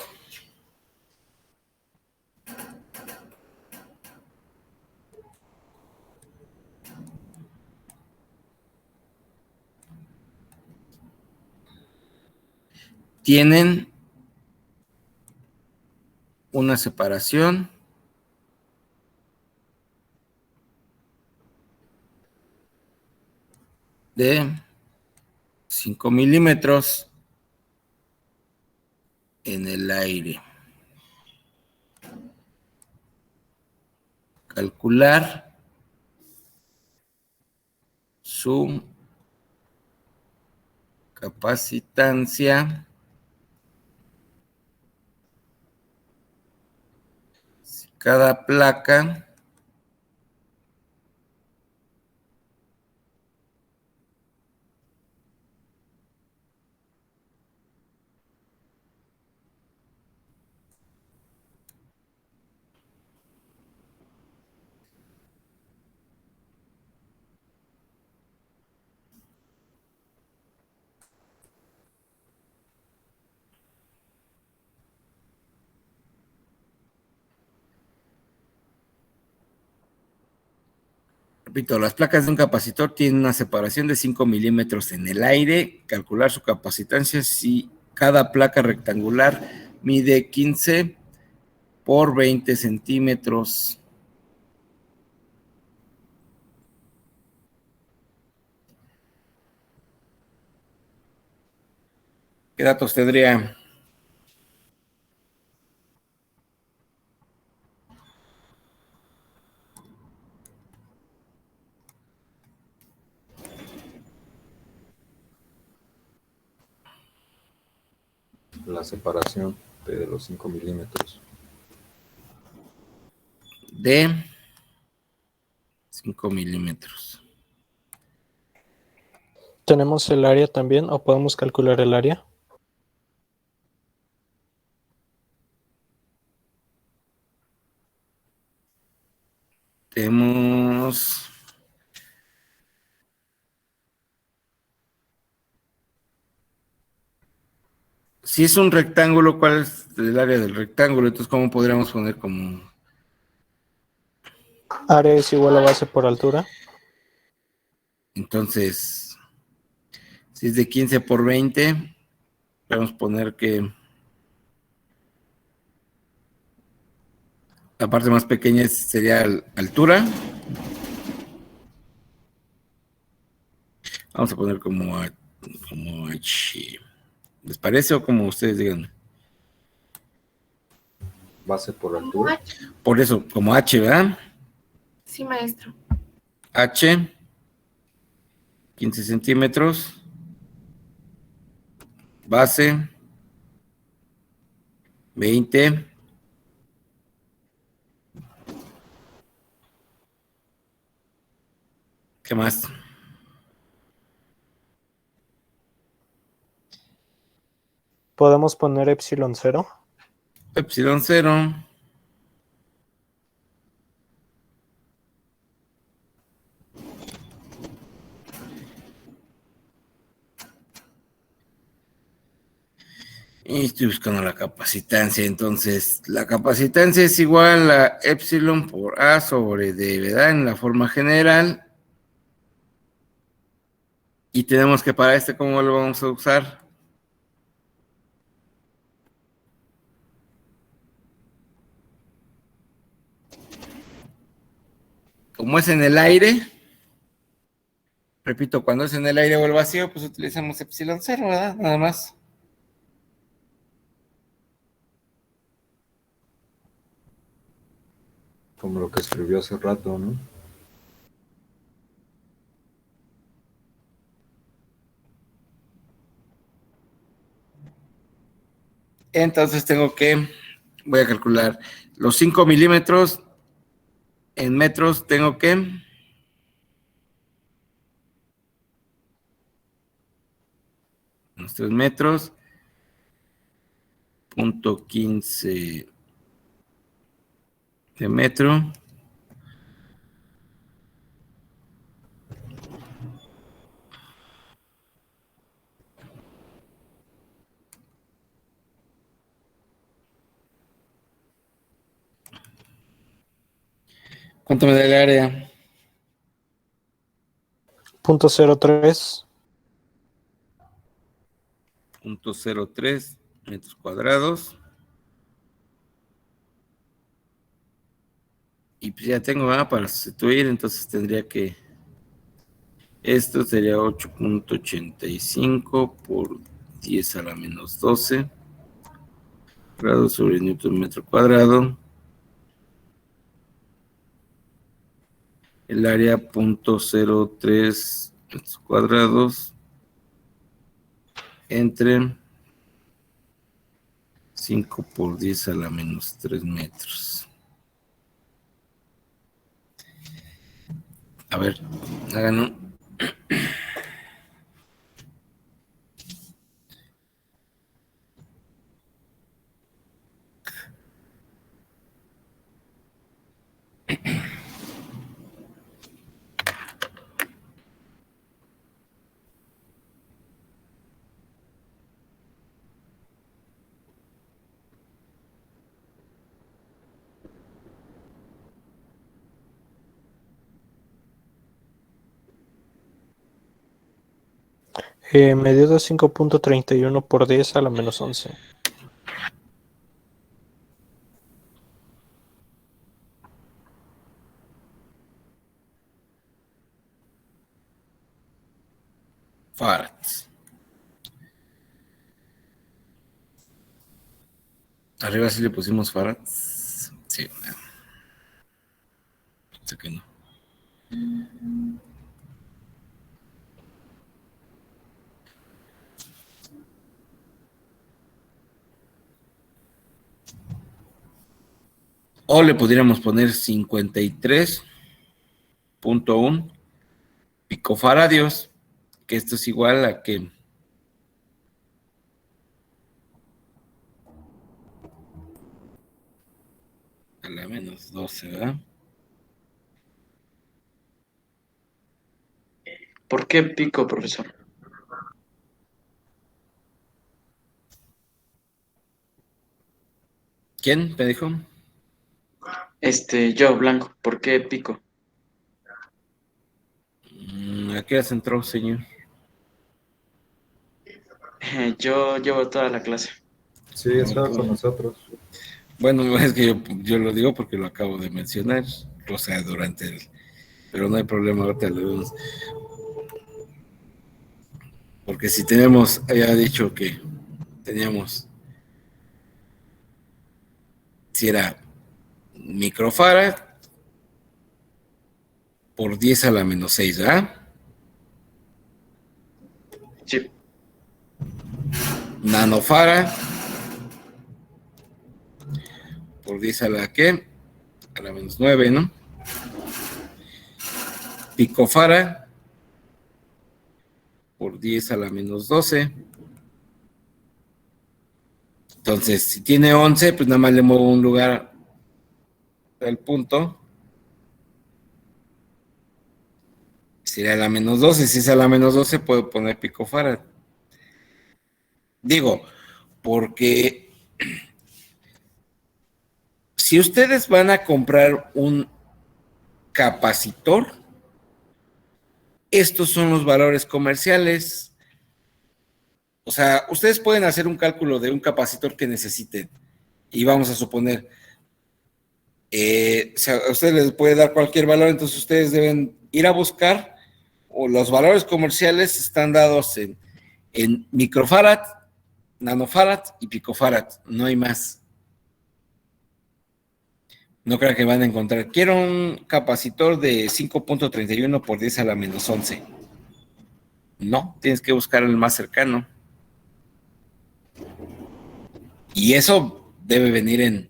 tienen una separación de 5 milímetros en el aire. Calcular su capacitancia si cada placa repito, las placas de un capacitor tienen una separación de 5 milímetros en el aire. Calcular su capacitancia si cada placa rectangular mide 15 por 20 centímetros. ¿Qué datos tendría? La separación de los 5 milímetros. De 5 milímetros. ¿Tenemos el área también o podemos calcular el área? Tenemos... Si es un rectángulo, ¿cuál es el área del rectángulo? Entonces, ¿cómo podríamos poner como... Área es igual a base por altura. Entonces, si es de 15 por 20, podemos poner que la parte más pequeña sería altura. Vamos a poner como H. ¿Les parece o como ustedes digan? Base por altura. Por eso, como H, ¿verdad? Sí, maestro. H, 15 centímetros. Base, 20. ¿Qué más? ¿Podemos poner epsilon 0? Epsilon 0. Y estoy buscando la capacitancia. Entonces, la capacitancia es igual a epsilon por A sobre D, ¿verdad? En la forma general. Y tenemos que para este, ¿cómo lo vamos a usar? Como es en el aire, repito, cuando es en el aire o el vacío, pues utilizamos epsilon 0, ¿verdad? Nada más. Como lo que escribió hace rato, ¿no? Entonces voy a calcular los 5 milímetros en metros, tengo que los 3 metros, punto 15 de metro. ¿Cuánto me da el área? 0.03. 0.03 metros cuadrados. Y pues ya tengo para sustituir, entonces tendría que... Esto sería 8.85 por 10 a la menos 12 grados sobre newton metro cuadrado. El área 0.03 metros cuadrados entre 5 por 10 a la menos 3 metros. A ver, háganlo. Me dio de 5.31 por 10 a la menos 11. Farads. Arriba sí le pusimos farads. Sí, sé que no. O le podríamos poner 53.1 picofaradios, que esto es igual a que a la menos 12, ¿verdad? ¿Por qué pico, profesor? ¿Quién me dijo? Yo, Blanco, ¿por qué pico? ¿A qué hora se entró, señor? Yo llevo toda la clase. Sí, estaba con nosotros. Bueno, es que yo lo digo porque lo acabo de mencionar, o sea, durante el... Pero no hay problema, ahorita lo vemos. Porque si tenemos, había dicho que teníamos, si era microfarad por 10 a la menos 6, ¿verdad? Sí. Nanofarad por 10 a la ¿qué? A la menos 9, ¿no? picofarad por 10 a la menos 12. Entonces, si tiene 11, pues nada más le muevo un lugar al punto. Sería la menos 12. Si es a la menos 12, puedo poner picofarad. Digo, porque si ustedes van a comprar un capacitor, estos son los valores comerciales. O sea, ustedes pueden hacer un cálculo de un capacitor que necesiten. Y vamos a suponer, o sea, a ustedes les puede dar cualquier valor, entonces ustedes deben ir a buscar, o los valores comerciales están dados en microfarad, nanofarad y picofarad, no hay más. No creo que van a encontrar. Quiero un capacitor de 5.31 por 10 a la menos 11. No, tienes que buscar el más cercano. Y eso debe venir en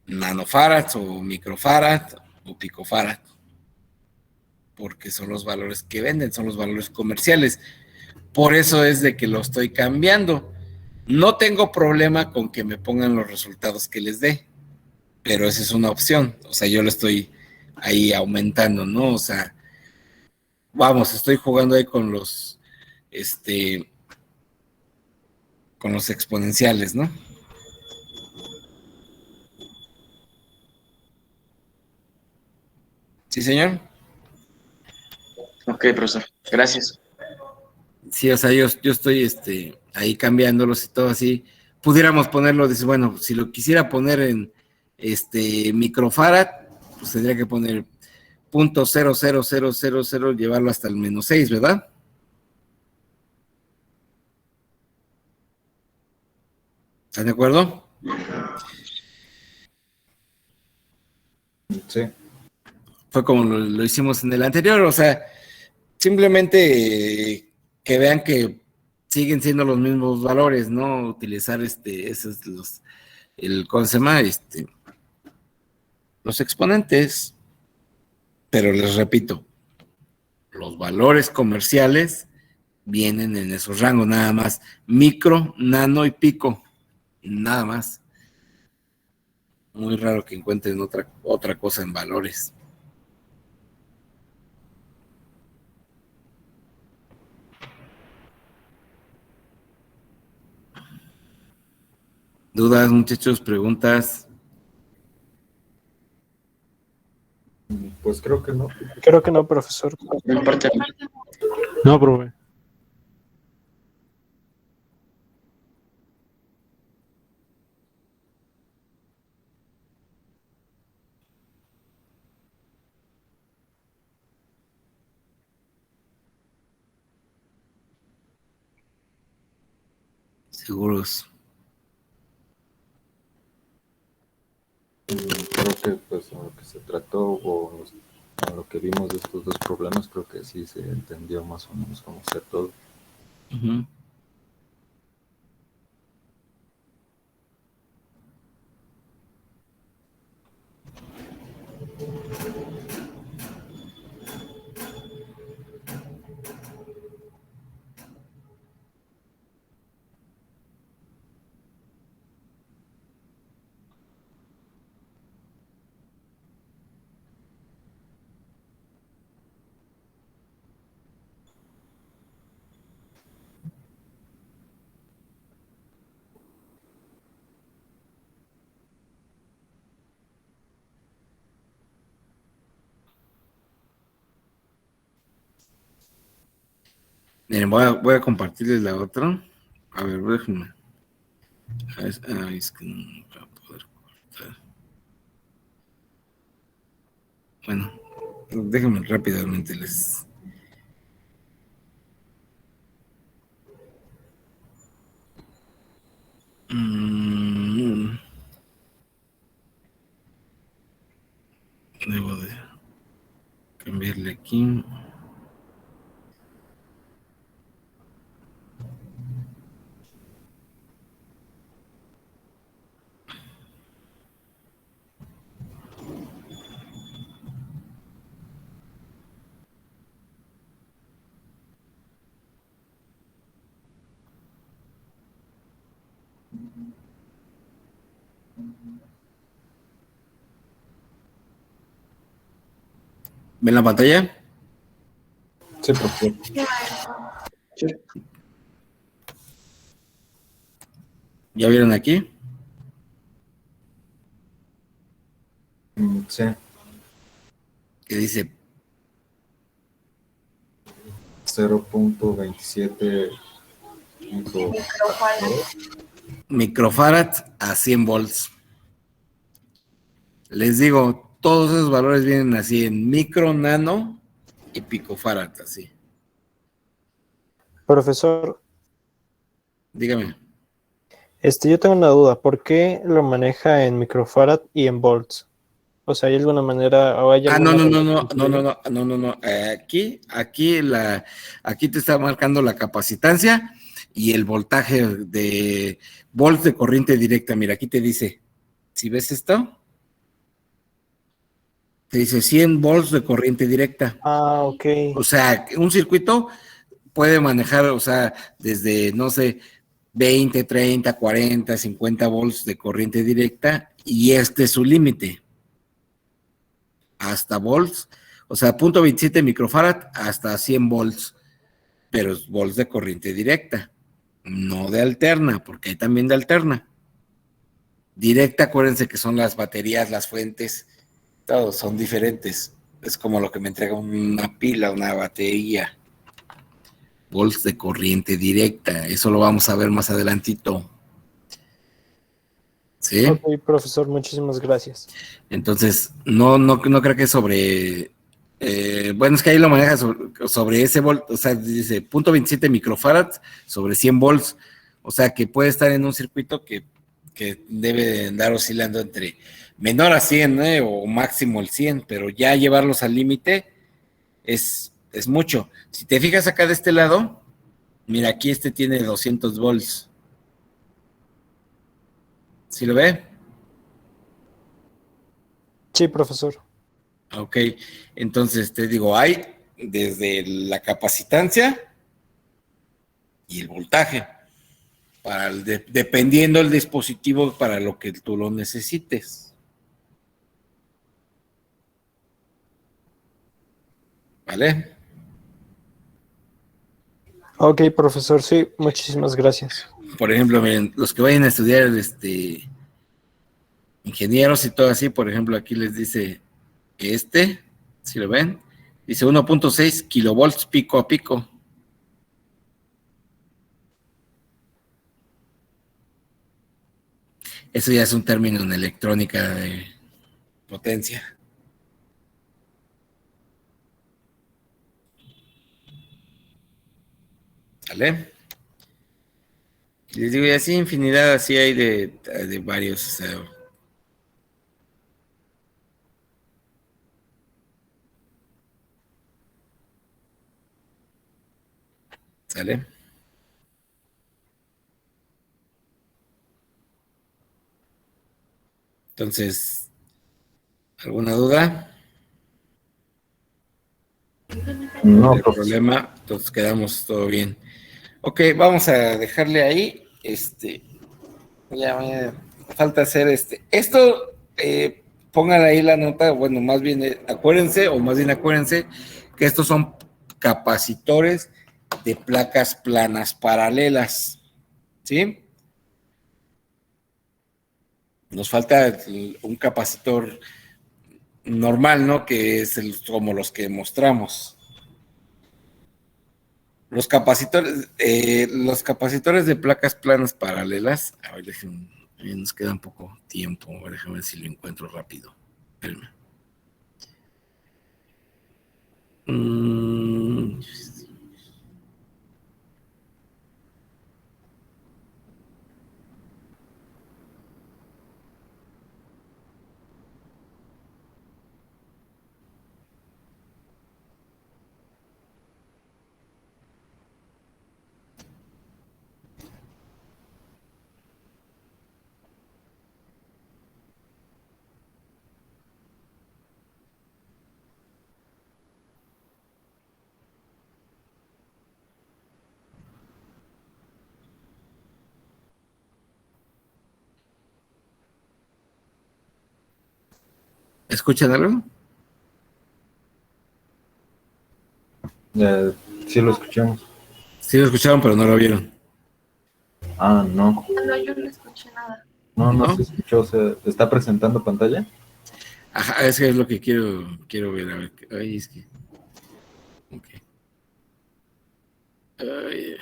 nanofarads o microfarad o picofarad, porque son los valores que venden, son los valores comerciales. Por eso es de que lo estoy cambiando. No tengo problema con que me pongan los resultados que les dé, pero esa es una opción. O sea, yo lo estoy ahí aumentando, ¿no? O sea, vamos, estoy jugando ahí con con los exponenciales, ¿no? Sí, señor. Ok, profesor. Gracias. Sí, o sea, yo estoy ahí cambiándolos y todo así. Pudiéramos ponerlo, dice, bueno, si lo quisiera poner en microfarad, pues tendría que poner .00000, llevarlo hasta el menos 6, ¿verdad? ¿Están de acuerdo? Sí. Fue como lo hicimos en el anterior, o sea, simplemente que vean que siguen siendo los mismos valores, ¿no? Utilizar esos ¿cómo se llama? Los exponentes, pero les repito, los valores comerciales vienen en esos rangos, nada más. Micro, nano y pico, nada más. Muy raro que encuentren otra cosa en valores. ¿Dudas, muchachos? ¿Preguntas? Pues creo que no. Creo que no, profesor. En parte, No, profe. Seguros. Creo que pues a lo que se trató o a lo que vimos de estos dos problemas, creo que sí se entendió más o menos cómo hacer todo. Uh-huh. Miren, voy a compartirles la otra. A ver, déjenme. Es que no voy a poder cortar. Bueno, déjenme rápidamente les. Debo de cambiarle aquí. ¿Ven la pantalla? Sí, profesor. Sí, maestro. Sí. ¿Ya vieron aquí? Sí, Que dice 0.27 micro. Microfarad. microfarad a 100 volts. Les digo, todos esos valores vienen así en micro, nano y picofarad, así. Profesor, Dígame. yo tengo una duda. ¿Por qué lo maneja en microfarad y en volts? O sea, ¿hay alguna manera o hay Ah, no, alguna no, no, relación no, entre no, no, ellos? no, no, no, no. Aquí te está marcando la capacitancia y el voltaje de volts de corriente directa. Mira, aquí te dice, si ves esto, te dice 100 volts de corriente directa. Ah, ok. O sea, un circuito puede manejar, o sea, desde, no sé, 20, 30, 40, 50 volts de corriente directa y este es su límite. Hasta volts, o sea, 0.27 microfarad hasta 100 volts, pero es volts de corriente directa, no de alterna, porque hay también de alterna. Directa, acuérdense que son las baterías, las fuentes, todos son diferentes. Es como lo que me entrega una pila, una batería. Volts de corriente directa, eso lo vamos a ver más adelantito. ¿Sí? Ok, profesor, muchísimas gracias. Entonces, no creo que sobre. Bueno, es que ahí lo maneja sobre ese volt, o sea, dice 0.27 microfarads sobre 100 volts, o sea, que puede estar en un circuito que debe de andar oscilando entre menor a 100, o máximo el 100, pero ya llevarlos al límite es mucho. Si te fijas acá de este lado, mira, aquí este tiene 200 volts. ¿Sí lo ve? Sí, profesor. Ok, entonces te digo, hay desde la capacitancia y el voltaje, dependiendo del dispositivo para lo que tú lo necesites. ¿Vale? Ok, profesor, sí, muchísimas gracias. Por ejemplo, miren, los que vayan a estudiar ingenieros y todo así, por ejemplo, aquí les dice si lo ven, dice 1.6 kilovolts pico a pico. Eso ya es un término en electrónica de potencia. ¿Vale? Les digo, y así infinidad, así hay de varios. O sea, ¿sale? Entonces, ¿alguna duda? No, El profesor. problema, entonces quedamos todo bien. Ok, vamos a dejarle ahí. Ya me falta hacer Esto, pónganle ahí la nota, bueno, más bien acuérdense que estos son capacitores de placas planas paralelas, ¿sí? Nos falta un capacitor normal, ¿no? Que es como los que mostramos. Los capacitores de placas planas paralelas, a ver, nos queda un poco tiempo, a ver, déjame ver si lo encuentro rápido. Espérame. Mm, ¿Escuchan algo? Sí lo escuchamos. Sí lo escucharon, pero no lo vieron. Ah, no. No, yo no escuché nada. No, no ¿No? se escuchó. O sea, ¿te está presentando pantalla? Ajá, es que es lo que quiero ver. A ver, ay, es que. Ok. Ay,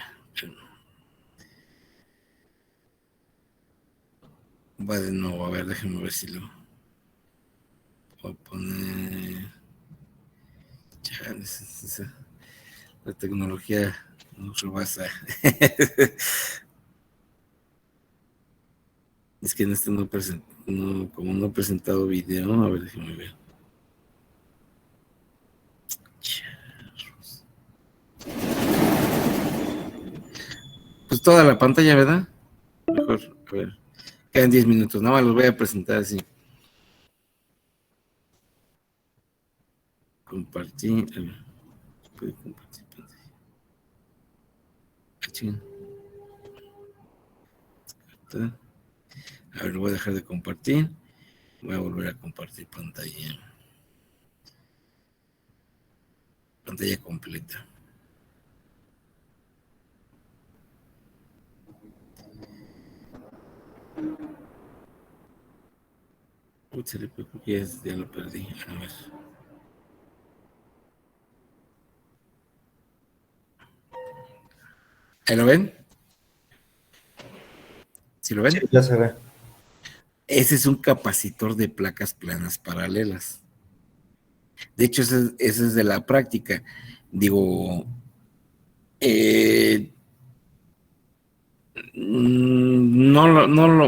va de nuevo, a ver, déjenme ver si lo voy a poner. Chale, la tecnología nos rebasa. Es que en este como no he presentado video, a ver, déjenme ver. Pues toda la pantalla, ¿verdad? Mejor, a ver. Quedan 10 minutos, nada más los voy a presentar así. Compartir. A ver, puede compartir pantalla. Ah, chinga. A ver, lo voy a dejar de compartir. Voy a volver a compartir pantalla. Pantalla completa. Uy, ya lo perdí. A ver. ¿Ahí lo ven? ¿Sí lo Sí, ven? ya se ve. Ese es un capacitor de placas planas paralelas. De hecho, ese es de la práctica. Digo, eh,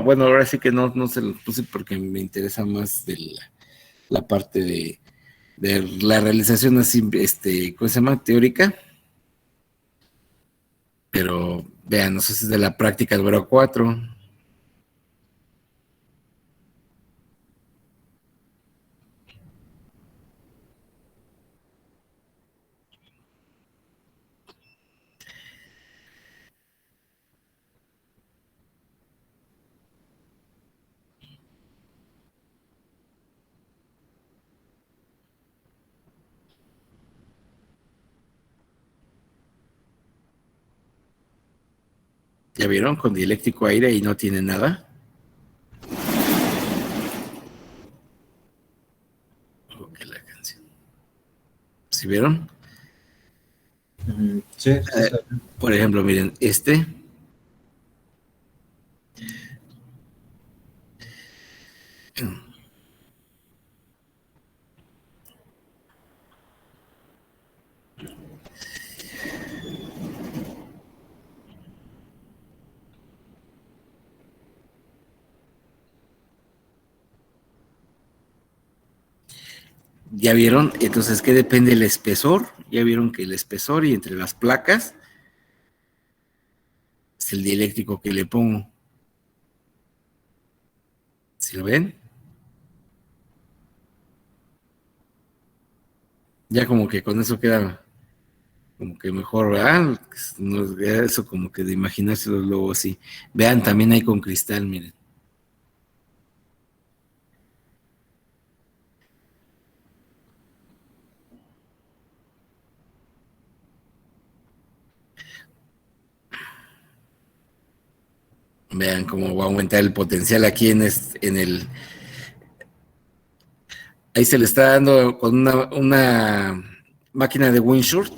bueno, ahora sí que no se lo puse porque me interesa más de la parte de la realización así, ¿cómo se llama? Teórica. Pero vean, no sé si es de la práctica número 4. ¿Ya vieron? Con dieléctrico aire y no tiene nada. Ok, la canción. ¿Sí vieron? Sí, sí, se ve. Por ejemplo, miren, ¿ya vieron? Entonces, ¿qué depende el espesor? Ya vieron que el espesor y entre las placas es el dieléctrico que le pongo. ¿Sí lo ven? Ya como que con eso queda como que mejor, ¿verdad? Eso como que de imaginárselo luego así. Vean, también hay con cristal, miren. Vean cómo va a aumentar el potencial aquí en el... Ahí se le está dando con una máquina de Windshort.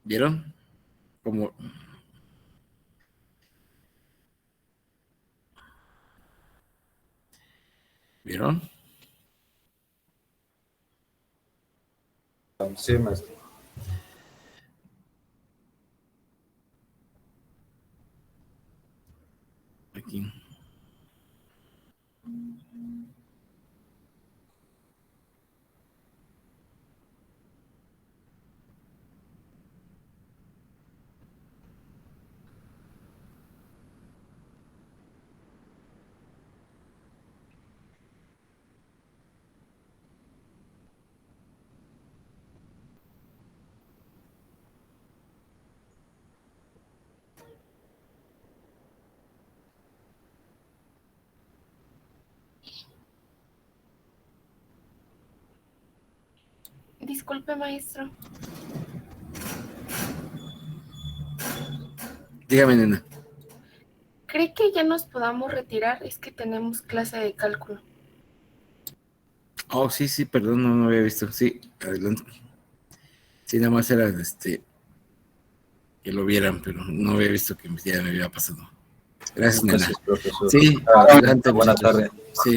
¿Vieron? Como... ¿Vieron? Sí, maestro. Aquí. disculpe, maestro. Dígame, nena. ¿Cree que ya nos podamos retirar? Es que tenemos clase de cálculo. Oh, sí, perdón, no había visto. Sí, adelante. Sí, nada más era que lo vieran, pero no había visto que ya me había pasado. Gracias, nena. Gracias, profesor. Sí, adelante, Buena muchachos. tarde. Sí.